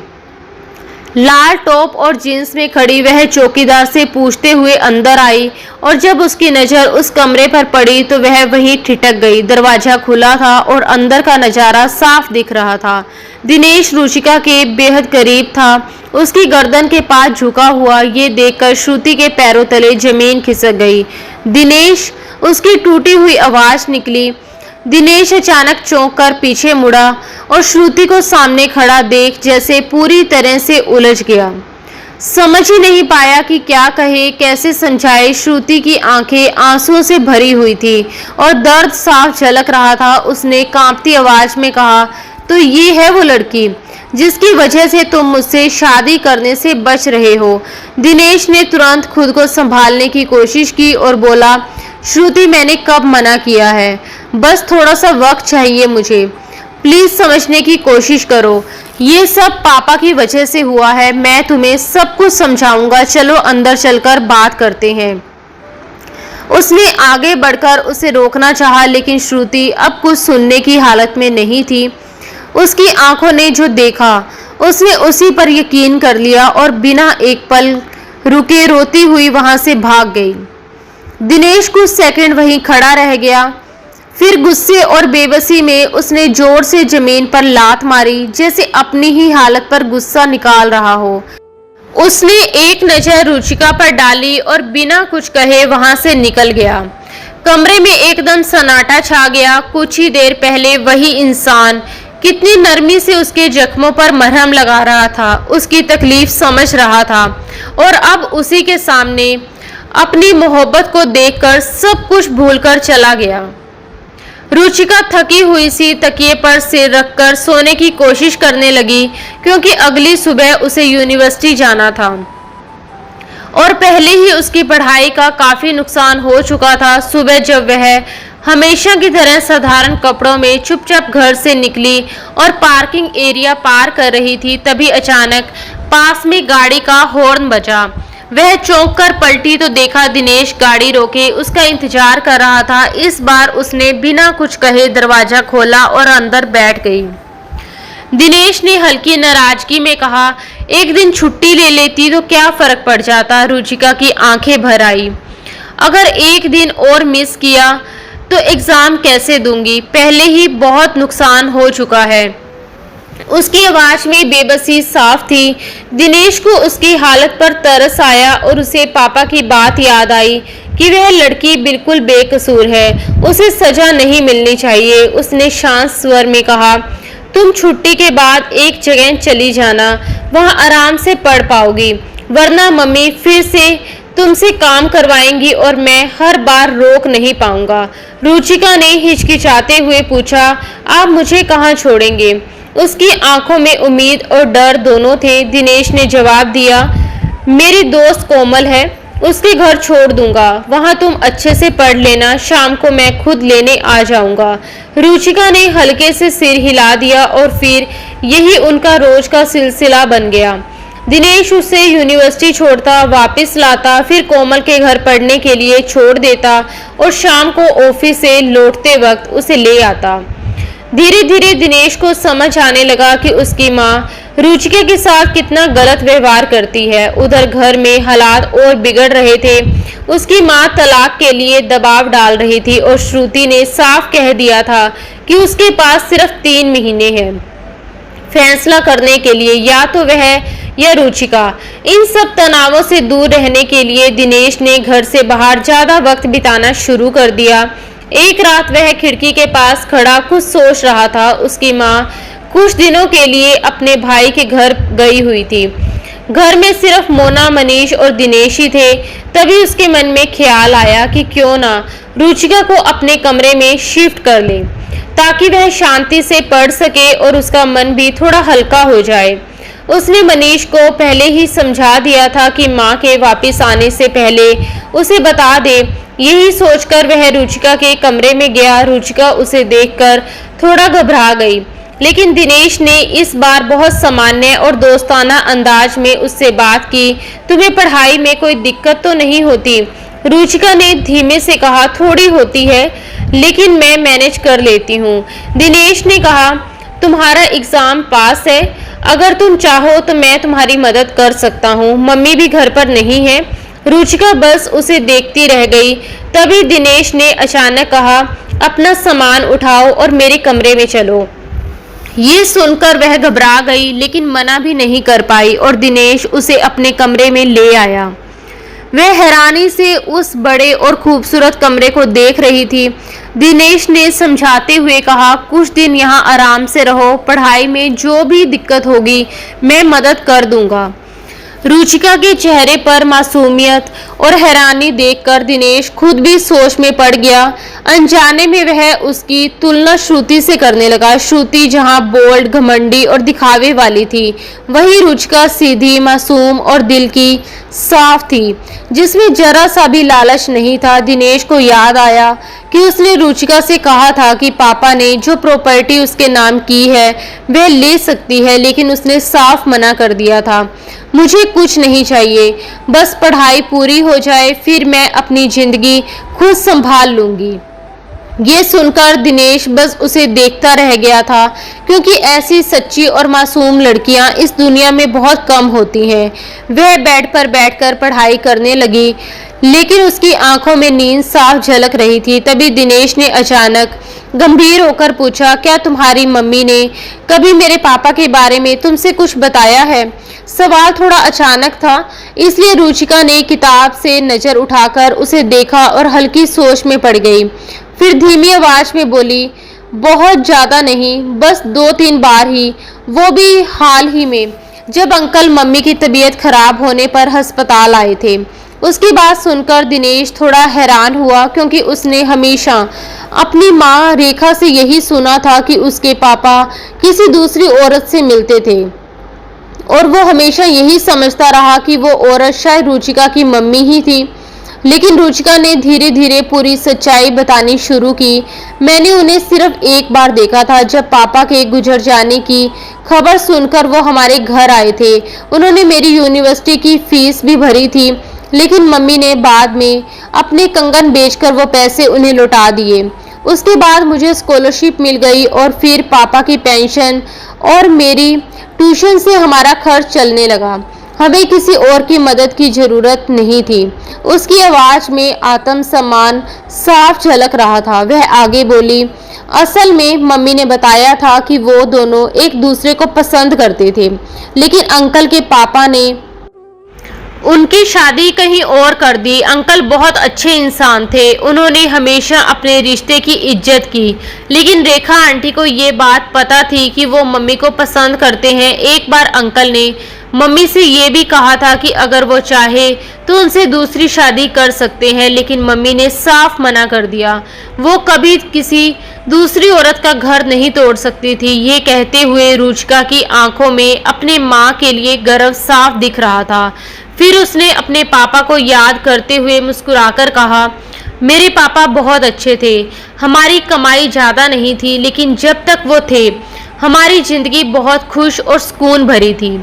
लाल टॉप और जींस में खड़ी वह चौकीदार से पूछते हुए अंदर आई और जब उसकी नजर उस कमरे पर पड़ी तो वह वहीं ठिठक गई। दरवाजा खुला था और अंदर का नजारा साफ दिख रहा था। दिनेश रुचिका के बेहद करीब था, उसकी गर्दन के पास झुका हुआ। ये देखकर श्रुति के पैरों तले जमीन खिसक गई। दिनेश, उसकी टूटी हुई आवाज निकली। दिनेश अचानक चौंक कर पीछे मुड़ा और श्रुति को सामने खड़ा देख जैसे पूरी तरह से उलझ गया। समझ ही नहीं पाया कि क्या कहे, कैसे समझाए। श्रुति की आंखें आंसुओं से भरी हुई थी और दर्द साफ झलक रहा था। उसने कांपती आवाज में कहा, तो ये है वो लड़की जिसकी वजह से तुम मुझसे शादी करने से बच रहे हो। दिनेश ने तुरंत खुद को संभालने की कोशिश की और बोला, श्रुति, मैंने कब मना किया है? बस थोड़ा सा वक्त चाहिए मुझे, प्लीज समझने की कोशिश करो। ये सब पापा की वजह से हुआ है, मैं तुम्हें सब कुछ समझाऊंगा, चलो अंदर चलकर बात करते हैं। उसने आगे बढ़कर उसे रोकना चाहा, लेकिन श्रुति अब कुछ सुनने की हालत में नहीं थी। उसकी आंखों ने जो देखा उसने उसी पर यकीन कर लिया और बिना एक पल रुके रोती हुई वहां से भाग गई। दिनेश कुछ सेकंड वहीं खड़ा रह गया, फिर गुस्से और बेबसी में उसने जोर से जमीन पर लात मारी, जैसे अपनी ही हालत पर गुस्सा निकाल रहा हो। उसने एक नजर रुचिका पर डाली और बिना कुछ कहे वहां से निकल गया। कमरे में एकदम सन्नाटा छा गया। कुछ ही देर पहले वही इंसान कितनी नरमी से उसके जख्मों पर मरहम लगा रहा था, उसकी तकलीफ समझ रहा था, और अब उसी के सामने अपनी मोहब्बत को देखकर सब कुछ भूलकर चला गया। रुचिका थकी हुई सी तकिए पर सिर रखकर सोने की कोशिश करने लगी, क्योंकि अगली सुबह उसे यूनिवर्सिटी जाना था और पहले ही उसकी पढ़ाई का काफी नुकसान हो चुका था। सुबह जब वह हमेशा की तरह साधारण कपड़ों में चुपचाप घर से निकली और पार्किंग एरिया पार कर रही थी, तभी अचानक पास में गाड़ी का हॉर्न बजा। वह चौंक कर पलटी तो देखा दिनेश गाड़ी रोके उसका इंतजार कर रहा था। इस बार उसने बिना कुछ कहे दरवाजा खोला और अंदर बैठ गई। दिनेश ने हल्की नाराजगी में कहा, एक दिन छुट्टी ले लेती तो क्या फर्क पड़ जाता। रुचिका की आंखें भर आई। अगर एक दिन और मिस किया तो एग्जाम कैसे दूंगी, पहले ही बहुत नुकसान हो चुका है। उसकी आवाज में बेबसी साफ थी। दिनेश को उसकी हालत पर तरस आया और उसे पापा की बात याद आई कि वह लड़की बिल्कुल बेकसूर है, उसे सजा नहीं मिलनी चाहिए। उसने शांत स्वर में कहा, तुम छुट्टी के बाद एक जगह चली जाना, वहां आराम से पढ़ पाओगी, वरना मम्मी फिर से तुमसे काम करवाएंगी और मैं हर बार रोक नहीं पाऊंगा। रुचिका ने हिचकिचाते हुए पूछा, आप मुझे कहाँ छोड़ेंगे? उसकी आंखों में उम्मीद और डर दोनों थे। दिनेश ने जवाब दिया, मेरी दोस्त कोमल है, उसके घर छोड़ दूंगा, वहां तुम अच्छे से पढ़ लेना, शाम को मैं खुद लेने आ जाऊंगा। रुचिका ने हल्के से सिर हिला दिया और फिर यही उनका रोज का सिलसिला बन गया। दिनेश उसे यूनिवर्सिटी छोड़ता, वापस लाता, फिर कोमल के घर पढ़ने के लिए छोड़ देता और शाम को ऑफिस से लौटते वक्त उसे ले आता। धीरे धीरे दिनेश को समझ आने लगा कि उसकी माँ रुचिका के साथ कितना गलत व्यवहार करती है। उधर घर में हालात और बिगड़ रहे थे। उसकी माँ तलाक के लिए दबाव डाल रही थी और श्रुति ने साफ कह दिया था कि उसके पास सिर्फ 3 महीने हैं फैसला करने के लिए, या तो वह या रुचिका। इन सब तनावों से दूर रहने के लिए दिनेश ने घर से बाहर ज्यादा वक्त बिताना शुरू कर दिया। एक रात वह खिड़की के पास खड़ा कुछ सोच रहा था। उसकी माँ कुछ दिनों के लिए अपने भाई के घर गई हुई थी। घर में सिर्फ मोना, मनीष और दिनेश ही थे। तभी उसके मन में ख्याल आया कि क्यों ना रुचिका को अपने कमरे में शिफ्ट कर ले, ताकि वह शांति से पढ़ सके और उसका मन भी थोड़ा हल्का हो जाए। उसने मनीष को पहले ही समझा दिया था कि माँ के वापस आने से पहले उसे बता दे। यही सोचकर वह रुचिका के कमरे में गया। रुचिका उसे देखकर थोड़ा घबरा गई, लेकिन दिनेश ने इस बार बहुत सामान्य और दोस्ताना अंदाज में उससे बात की। तुम्हें पढ़ाई में कोई दिक्कत तो नहीं होती? रुचिका ने धीमे से कहा, थोड़ी होती है, लेकिन मैं मैनेज कर लेती हूँ। दिनेश ने कहा, तुम्हारा एग्जाम पास है, अगर तुम चाहो तो मैं तुम्हारी मदद कर सकता हूँ, मम्मी भी घर पर नहीं है। रुचिका बस उसे देखती रह गई। तभी दिनेश ने अचानक कहा, अपना सामान उठाओ और मेरे कमरे में चलो। ये सुनकर वह घबरा गई, लेकिन मना भी नहीं कर पाई और दिनेश उसे अपने कमरे में ले आया। वह हैरानी से उस बड़े और खूबसूरत कमरे को देख रही थी। दिनेश ने समझाते हुए कहा, कुछ दिन यहाँ आराम से रहो, पढ़ाई में जो भी दिक्कत होगी मैं मदद कर दूंगा। रुचिका के चेहरे पर मासूमियत और हैरानी देखकर दिनेश खुद भी सोच में पड़ गया। अनजाने में वह उसकी तुलना श्रुति से करने लगा। श्रुति जहां बोल्ड, घमंडी और दिखावे वाली थी, वही रुचिका सीधी, मासूम और दिल की साफ थी, जिसमें जरा सा भी लालच नहीं था। दिनेश को याद आया कि उसने रुचिका से कहा था कि पापा ने जो प्रॉपर्टी उसके नाम की है वह ले सकती है, लेकिन उसने साफ मना कर दिया था। मुझे कुछ नहीं चाहिए, बस पढ़ाई पूरी हो जाए, फिर मैं अपनी जिंदगी खुद संभाल लूंगी। ये सुनकर दिनेश बस उसे देखता रह गया था, क्योंकि ऐसी सच्ची और मासूम लड़कियां इस दुनिया में बहुत कम होती हैं। वह बेड पर बैठकर पढ़ाई करने लगी, लेकिन उसकी आंखों में नींद साफ झलक रही थी। तभी दिनेश ने अचानक गंभीर होकर पूछा, क्या तुम्हारी मम्मी ने कभी मेरे पापा के बारे में तुमसे कुछ बताया है? सवाल थोड़ा अचानक था, इसलिए रुचिका ने किताब से नजर उठाकर उसे देखा और हल्की सोच में पड़ गई। फिर धीमी आवाज में बोली, बहुत ज्यादा नहीं, बस 2-3 बार ही, वो भी हाल ही में, जब अंकल मम्मी की तबीयत खराब होने पर अस्पताल आए थे। उसकी बात सुनकर दिनेश थोड़ा हैरान हुआ, क्योंकि उसने हमेशा अपनी माँ रेखा से यही सुना था कि उसके पापा किसी दूसरी औरत से मिलते थे, और वो हमेशा यही समझता रहा कि वो औरत शायद रुचिका की मम्मी ही थी। लेकिन रुचिका ने धीरे धीरे पूरी सच्चाई बतानी शुरू की। मैंने उन्हें सिर्फ एक बार देखा था, जब पापा के गुजर जाने की खबर सुनकर वो हमारे घर आए थे। उन्होंने मेरी यूनिवर्सिटी की फीस भी भरी थी, लेकिन मम्मी ने बाद में अपने कंगन बेचकर वो पैसे उन्हें लौटा दिए। उसके बाद मुझे स्कॉलरशिप मिल गई और फिर पापा की पेंशन और मेरी ट्यूशन से हमारा खर्च चलने लगा। हमें किसी और की मदद की जरूरत नहीं थी। उसकी आवाज में आत्मसम्मान साफ झलक रहा था। वह आगे बोली, असल में मम्मी ने बताया था कि वो दोनों एक दूसरे को पसंद करते थे, लेकिन अंकल के पापा ने उनकी शादी कहीं और कर दी। अंकल बहुत अच्छे इंसान थे, उन्होंने हमेशा अपने रिश्ते की इज्जत की, लेकिन रेखा आंटी को ये बात पता थी कि वो मम्मी को पसंद करते हैं। एक बार अंकल ने मम्मी से ये भी कहा था कि अगर वो चाहे तो उनसे दूसरी शादी कर सकते हैं, लेकिन मम्मी ने साफ मना कर दिया। वो कभी किसी दूसरी औरत का घर नहीं तोड़ सकती थी। ये कहते हुए रुचिका की आंखों में अपने माँ के लिए गर्व साफ दिख रहा था। फिर उसने अपने पापा को याद करते हुए मुस्कुराकर कहा, मेरे पापा बहुत अच्छे थे। हमारी कमाई ज़्यादा नहीं थी, लेकिन जब तक वो थे हमारी ज़िंदगी बहुत खुश और सुकून भरी थी।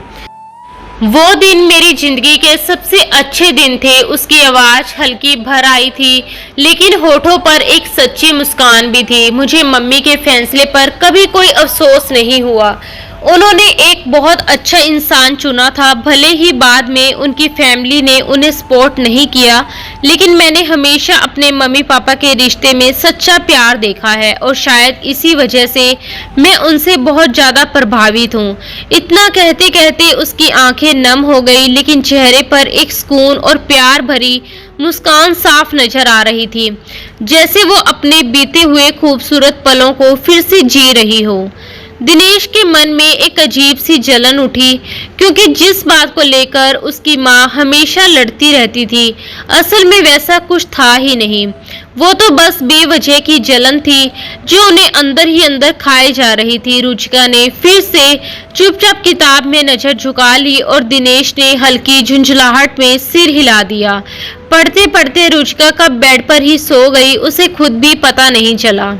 वो दिन मेरी जिंदगी के सबसे अच्छे दिन थे। उसकी आवाज़ हल्की भर आई थी, लेकिन होठों पर एक सच्ची मुस्कान भी थी। मुझे मम्मी के फैसले पर कभी कोई अफसोस नहीं हुआ। उन्होंने एक बहुत अच्छा इंसान चुना था। भले ही बाद में उनकी फैमिली ने उन्हें सपोर्ट नहीं किया, लेकिन मैंने हमेशा अपने मम्मी पापा के रिश्ते में सच्चा प्यार देखा है, और शायद इसी वजह से मैं उनसे बहुत ज़्यादा प्रभावित हूँ। इतना कहते कहते उसकी आंखें नम हो गई, लेकिन चेहरे पर एक सुकून और प्यार भरी मुस्कान साफ नजर आ रही थी, जैसे वो अपने बीते हुए खूबसूरत पलों को फिर से जी रही हो। दिनेश के मन में एक अजीब सी जलन उठी, क्योंकि जिस बात को लेकर उसकी माँ हमेशा लड़ती रहती थी, असल में वैसा कुछ था ही नहीं। वो तो बस बेवजह की जलन थी, जो उन्हें अंदर ही अंदर खाए जा रही थी। रुचिका ने फिर से चुपचाप किताब में नजर झुका ली, और दिनेश ने हल्की झुंझलाहट में सिर हिला दिया। पढ़ते पढ़ते रुचिका कब बेड पर ही सो गई, उसे खुद भी पता नहीं चला।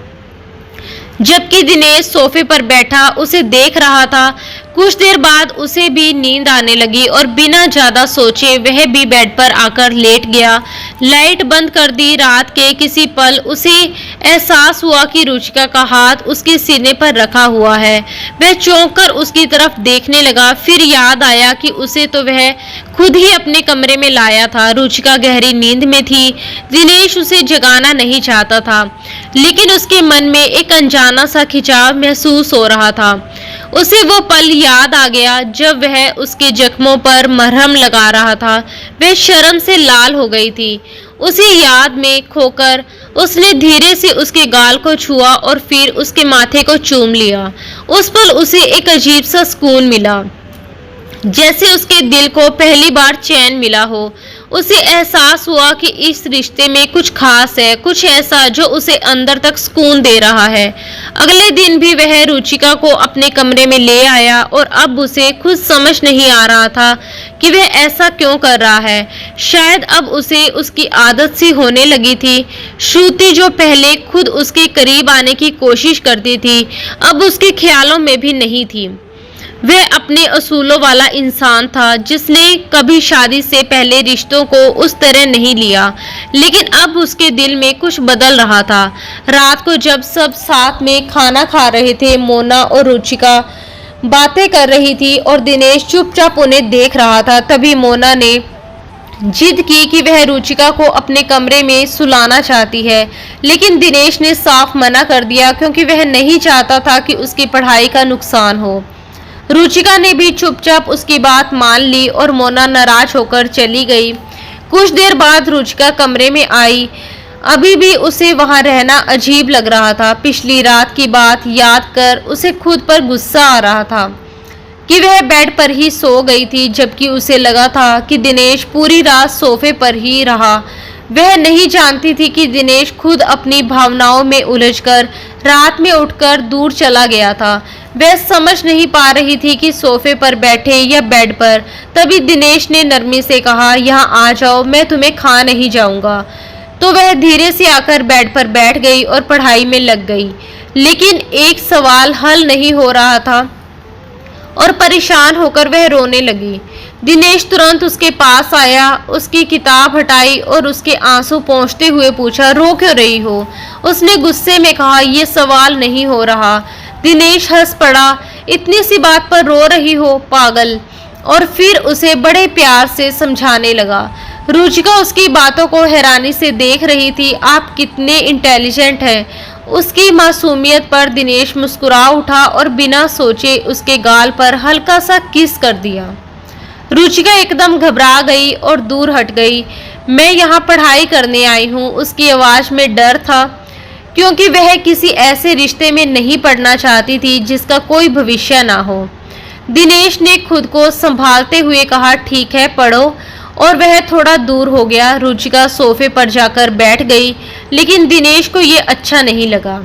जबकि दिनेश सोफे पर बैठा उसे देख रहा था। कुछ देर बाद उसे भी नींद आने लगी, और बिना ज्यादा सोचे वह भी बेड पर आकर लेट गया। लाइट बंद कर दी। रात के किसी पल उसे एहसास हुआ कि रुचिका का हाथ उसके सीने पर रखा हुआ है। वह चौंक कर उसकी तरफ देखने लगा। फिर याद आया कि उसे तो वह खुद ही अपने कमरे में लाया था। रुचिका गहरी नींद में थी। दिनेश उसे जगाना नहीं चाहता था, लेकिन उसके मन में एक अनजाना सा खिंचाव महसूस हो रहा था। उसे वो पल याद आ गया जब वह उसके जख्मों पर मरहम लगा रहा था। वह शर्म से लाल हो गई थी। उसी याद में खोकर उसने धीरे से उसके गाल को छुआ और फिर उसके माथे को चूम लिया। उस पल उसे एक अजीब सा सुकून मिला, जैसे उसके दिल को पहली बार चैन मिला हो। उसे एहसास हुआ कि इस रिश्ते में कुछ खास है, कुछ ऐसा जो उसे अंदर तक सुकून दे रहा है। अगले दिन भी वह रुचिका को अपने कमरे में ले आया, और अब उसे खुद समझ नहीं आ रहा था कि वह ऐसा क्यों कर रहा है। शायद अब उसे उसकी आदत सी होने लगी थी। श्रुति जो पहले खुद उसके करीब आने की कोशिश करती थी, अब उसके ख्यालों में भी नहीं थी। वह अपने असूलों वाला इंसान था जिसने कभी शादी से पहले रिश्तों को उस तरह नहीं लिया, लेकिन अब उसके दिल में कुछ बदल रहा था। रात को जब सब साथ में खाना खा रहे थे, मोना और रुचिका बातें कर रही थी और दिनेश चुपचाप उन्हें देख रहा था, तभी मोना ने जिद की कि वह रुचिका को अपने कमरे में सुलाना चाहती है, लेकिन दिनेश ने साफ मना कर दिया क्योंकि वह नहीं चाहता था कि उसकी पढ़ाई का नुकसान हो। रुचिका ने भी चुपचाप उसकी बात मान ली और मोना नाराज होकर चली गई। कुछ देर बाद रुचिका कमरे में आई। अभी भी उसे वहां रहना अजीब लग रहा था। पिछली रात की बात याद कर उसे खुद पर गुस्सा आ रहा था कि वह बेड पर ही सो गई थी, जबकि उसे लगा था कि दिनेश पूरी रात सोफे पर ही रहा। वह नहीं जानती थी कि दिनेश खुद अपनी भावनाओं में उलझकर रात में उठकर दूर चला गया था। वह समझ नहीं पा रही थी कि सोफे पर बैठे या बेड पर। तभी दिनेश ने नरमी से कहा, यहाँ आ जाओ, मैं तुम्हें खा नहीं जाऊंगा। तो वह धीरे से आकर बेड पर बैठ गई और पढ़ाई में लग गई, लेकिन एक सवाल हल नहीं हो रहा था और परेशान होकर वह रोने लगी। दिनेश तुरंत उसके पास आया, उसकी किताब हटाई और उसके आंसू पोंछते हुए पूछा, रो क्यों रही हो? उसने गुस्से में कहा, ये सवाल नहीं हो रहा। दिनेश हंस पड़ा, इतनी सी बात पर रो रही हो, पागल। और फिर उसे बड़े प्यार से समझाने लगा। रुचिका उसकी बातों को हैरानी से देख रही थी। आप कितने इंटेलिजेंट हैं। उसकी मासूमियत पर दिनेश मुस्कुरा उठा और बिना सोचे उसके गाल पर हल्का सा किस कर दिया। रुचिका एकदम घबरा गई और दूर हट गई। मैं यहाँ पढ़ाई करने आई हूँ। उसकी आवाज में डर था, क्योंकि वह किसी ऐसे रिश्ते में नहीं पढ़ना चाहती थी जिसका कोई भविष्य ना हो। दिनेश ने खुद को संभालते हुए कहा, ठीक है, पढ़ो। और वह थोड़ा दूर हो गया। रुचिका सोफे पर जाकर बैठ गई, लेकिन दिनेश को ये अच्छा नहीं लगा।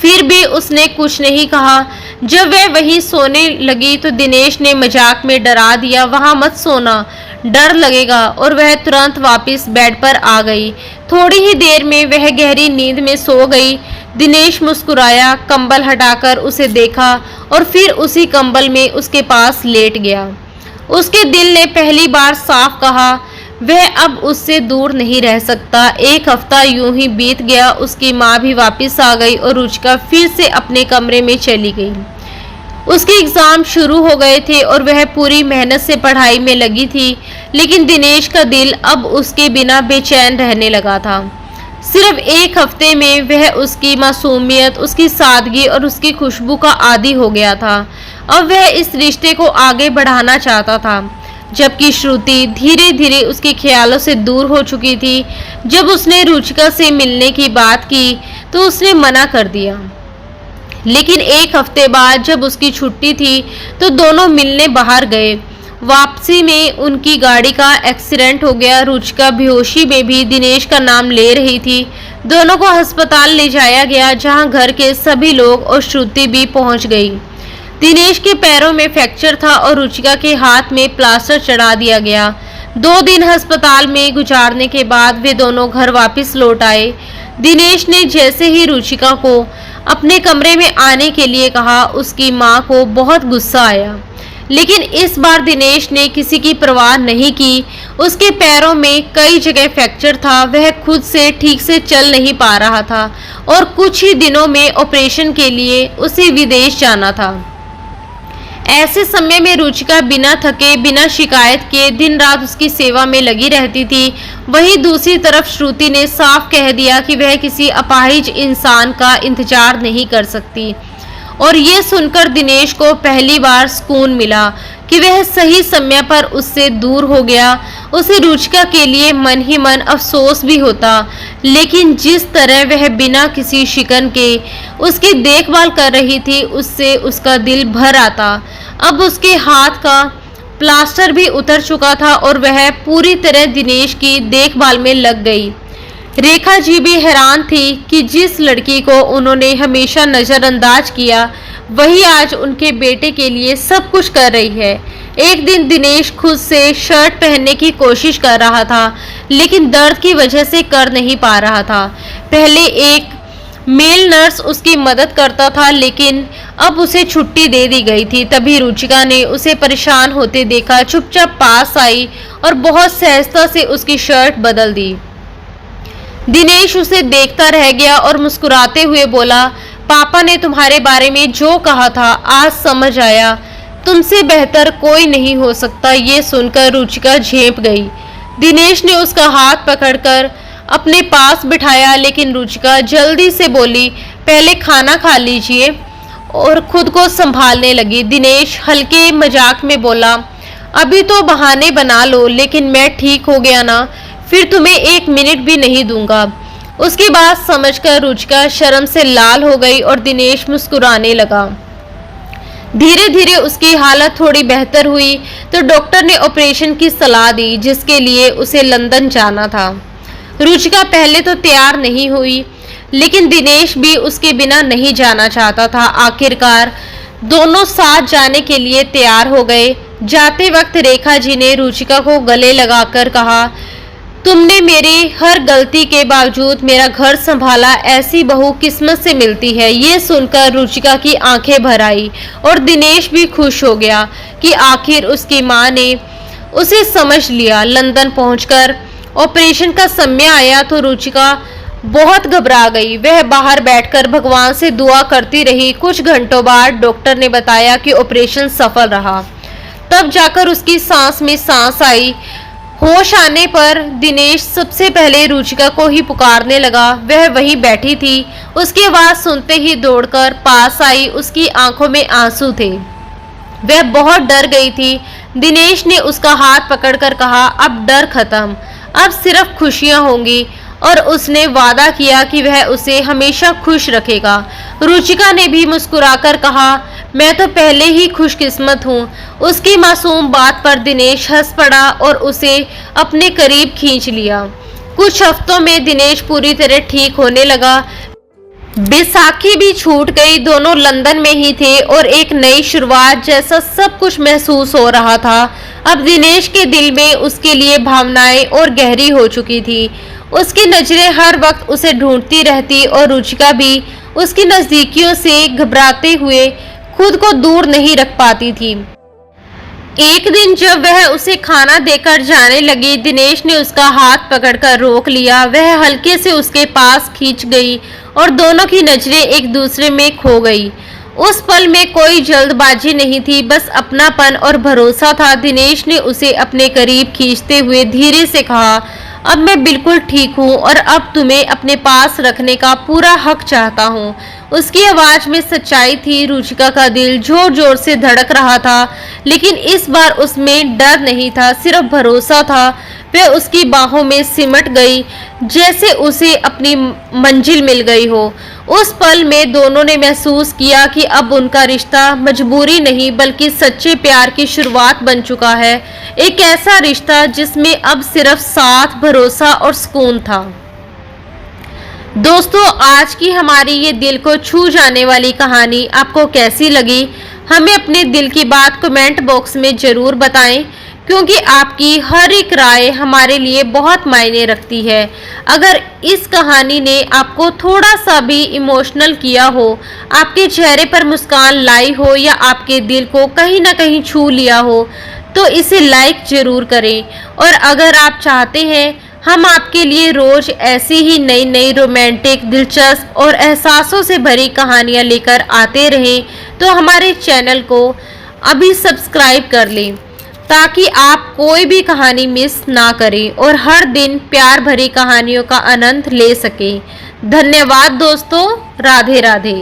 फिर भी उसने कुछ नहीं कहा। जब वह वहीं सोने लगी तो दिनेश ने मजाक में डरा दिया, वहां मत सोना, डर लगेगा। और वह तुरंत वापस बेड पर आ गई। थोड़ी ही देर में वह गहरी नींद में सो गई। दिनेश मुस्कुराया, कंबल हटाकर उसे देखा और फिर उसी कंबल में उसके पास लेट गया। उसके दिल ने पहली बार साफ कहा, वह अब उससे दूर नहीं रह सकता। एक हफ्ता यूं ही बीत गया। उसकी माँ भी वापस आ गई और रुचिका फिर से अपने कमरे में चली गई। उसके एग्जाम शुरू हो गए थे और वह पूरी मेहनत से पढ़ाई में लगी थी, लेकिन दिनेश का दिल अब उसके बिना बेचैन रहने लगा था। सिर्फ एक हफ्ते में वह उसकी मासूमियत, उसकी सादगी और उसकी खुशबू का आदी हो गया था। अब वह इस रिश्ते को आगे बढ़ाना चाहता था, जबकि श्रुति धीरे धीरे उसके ख्यालों से दूर हो चुकी थी। जब उसने रुचिका से मिलने की बात की तो उसने मना कर दिया, लेकिन एक हफ्ते बाद जब उसकी छुट्टी थी तो दोनों मिलने बाहर गए। वापसी में उनकी गाड़ी का एक्सीडेंट हो गया। रुचिका बेहोशी में भी दिनेश का नाम ले रही थी। दोनों को अस्पताल ले जाया गया, जहां घर के सभी लोग और श्रुति भी पहुंच गई। दिनेश के पैरों में फ्रैक्चर था और रुचिका के हाथ में प्लास्टर चढ़ा दिया गया। 2 दिन अस्पताल में गुजारने के बाद वे दोनों घर वापस लौट आए। दिनेश ने जैसे ही रुचिका को अपने कमरे में आने के लिए कहा, उसकी माँ को बहुत गुस्सा आया, लेकिन इस बार दिनेश ने किसी की परवाह नहीं की। उसके पैरों में कई जगह फ्रैक्चर था, वह खुद से ठीक से चल नहीं पा रहा था और कुछ ही दिनों में ऑपरेशन के लिए उसे विदेश जाना था। ऐसे समय में रुचिका बिना थके, बिना शिकायत के दिन रात उसकी सेवा में लगी रहती थी। वहीं दूसरी तरफ श्रुति ने साफ कह दिया कि वह किसी अपाहिज इंसान का इंतजार नहीं कर सकती। और ये सुनकर दिनेश को पहली बार सुकून मिला कि वह सही समय पर उससे दूर हो गया। उसे रुचिका के लिए मन ही मन अफसोस भी होता, लेकिन जिस तरह वह बिना किसी शिकन के उसकी देखभाल कर रही थी, उससे उसका दिल भर आता। अब उसके हाथ का प्लास्टर भी उतर चुका था और वह पूरी तरह दिनेश की देखभाल में लग गई। रेखा जी भी हैरान थी कि जिस लड़की को उन्होंने हमेशा नज़रअंदाज किया, वही आज उनके बेटे के लिए सब कुछ कर रही है। एक दिन दिनेश खुद से शर्ट पहनने की कोशिश कर रहा था, लेकिन दर्द की वजह से कर नहीं पा रहा था। पहले एक मेल नर्स उसकी मदद करता था, लेकिन अब उसे छुट्टी दे दी गई थी। तभी रुचिका ने उसे परेशान होते देखा, चुपचाप पास आई और बहुत सहजता से उसकी शर्ट बदल दी। दिनेश उसे देखता रह गया और मुस्कुराते हुए बोला, पापा ने तुम्हारे बारे में जो कहा था आज समझ आया, तुमसे बेहतर कोई नहीं हो सकता। ये सुनकर रुचिका झेंप गई। दिनेश ने उसका हाथ पकड़कर अपने पास बिठाया, लेकिन रुचिका जल्दी से बोली, पहले खाना खा लीजिए, और खुद को संभालने लगी। दिनेश हल्के मजाक में बोला, अभी तो बहाने बना लो, लेकिन मैं ठीक हो गया ना, फिर तुम्हें 1 मिनट भी नहीं दूंगा। उसकी बात समझकर रुचिका शर्म से लाल हो गई और दिनेश मुस्कुराने लगा। धीरे धीरे उसकी हालत थोड़ी बेहतर हुई तो डॉक्टर ने ऑपरेशन की सलाह दी, जिसके लिए उसे लंदन जाना था। रुचिका पहले तो तैयार नहीं हुई, लेकिन दिनेश भी उसके बिना नहीं जाना चाहता था। आखिरकार दोनों साथ जाने के लिए तैयार हो गए। जाते वक्त रेखा जी ने रुचिका को गले लगाकर कहा, तुमने मेरी हर गलती के बावजूद मेरा घर संभाला, ऐसी बहू किस्मत से मिलती है। ये सुनकर रुचिका की आंखें भर आई और दिनेश भी खुश हो गया कि आखिर उसकी मां ने उसे समझ लिया। लंदन पहुंचकर ऑपरेशन का समय आया तो रुचिका बहुत घबरा गई। वह बाहर बैठकर भगवान से दुआ करती रही। कुछ घंटों बाद डॉक्टर ने बताया कि ऑपरेशन सफल रहा। तब जाकर उसकी सांस में सांस आई। होश आने पर दिनेश सबसे पहले रुचिका को ही पुकारने लगा। वह वहीं बैठी थी। उसकी आवाज सुनते ही दौड़कर पास आई। उसकी आंखों में आंसू थे, वह बहुत डर गई थी। दिनेश ने उसका हाथ पकड़कर कहा, अब डर खत्म, अब सिर्फ खुशियां होंगी, और उसने वादा किया कि वह उसे हमेशा खुश रखेगा। रुचिका ने भी मुस्कुराकर कहा, मैं तो पहले ही खुशकिस्मत हूँ। उसकी मासूम बात पर दिनेश हंस पड़ा और उसे अपने करीब खींच लिया। कुछ हफ्तों में दिनेश पूरी तरह ठीक होने लगा। बैसाखी भी छूट गई। दोनों लंदन में ही थे और एक नई शुरुआत जैसा सब कुछ महसूस हो रहा था। अब दिनेश के दिल में उसके लिए भावनाएं और गहरी हो चुकी थी। उसकी नजरें हर वक्त उसे ढूंढती रहती और रुचिका भी उसकी नजदीकियों से घबराते हुए खुद को दूर नहीं रख पाती थी। एक दिन जब वह उसे खाना देकर जाने लगी, दिनेश ने उसका हाथ पकड़कर रोक लिया। वह हल्के से उसके पास खींच गई और दोनों की नजरें एक दूसरे में खो गई। उस पल में कोई जल्दबाजी नहीं थी, बस अपनापन और भरोसा था। दिनेश ने उसे अपने करीब खींचते हुए धीरे से कहा, अब मैं बिल्कुल ठीक हूँ और अब तुम्हें अपने पास रखने का पूरा हक चाहता हूँ। उसकी आवाज में सच्चाई थी। रुचिका का दिल जोर जोर से धड़क रहा था, लेकिन इस बार उसमें डर नहीं था, सिर्फ भरोसा था। वह उसकी बाहों में सिमट गई, जैसे उसे अपनी मंजिल मिल गई हो। उस पल में दोनों ने महसूस किया कि अब उनका रिश्ता मजबूरी नहीं बल्कि सच्चे प्यार की शुरुआत बन चुका है। एक ऐसा रिश्ता जिसमें अब सिर्फ साथ, भरोसा और सुकून था। दोस्तों, आज की हमारी ये दिल को छू जाने वाली कहानी आपको कैसी लगी? हमें अपने दिल की बात कमेंट बॉक्स में ज़रूर बताएं, क्योंकि आपकी हर एक राय हमारे लिए बहुत मायने रखती है। अगर इस कहानी ने आपको थोड़ा सा भी इमोशनल किया हो, आपके चेहरे पर मुस्कान लाई हो या आपके दिल को कहीं ना कहीं छू लिया हो, तो इसे लाइक ज़रूर करें। और अगर आप चाहते हैं हम आपके लिए रोज ऐसी ही नई नई रोमांटिक, दिलचस्प और एहसासों से भरी कहानियाँ लेकर आते रहें, तो हमारे चैनल को अभी सब्सक्राइब कर लें, ताकि आप कोई भी कहानी मिस ना करें और हर दिन प्यार भरी कहानियों का आनंद ले सकें। धन्यवाद दोस्तों। राधे राधे।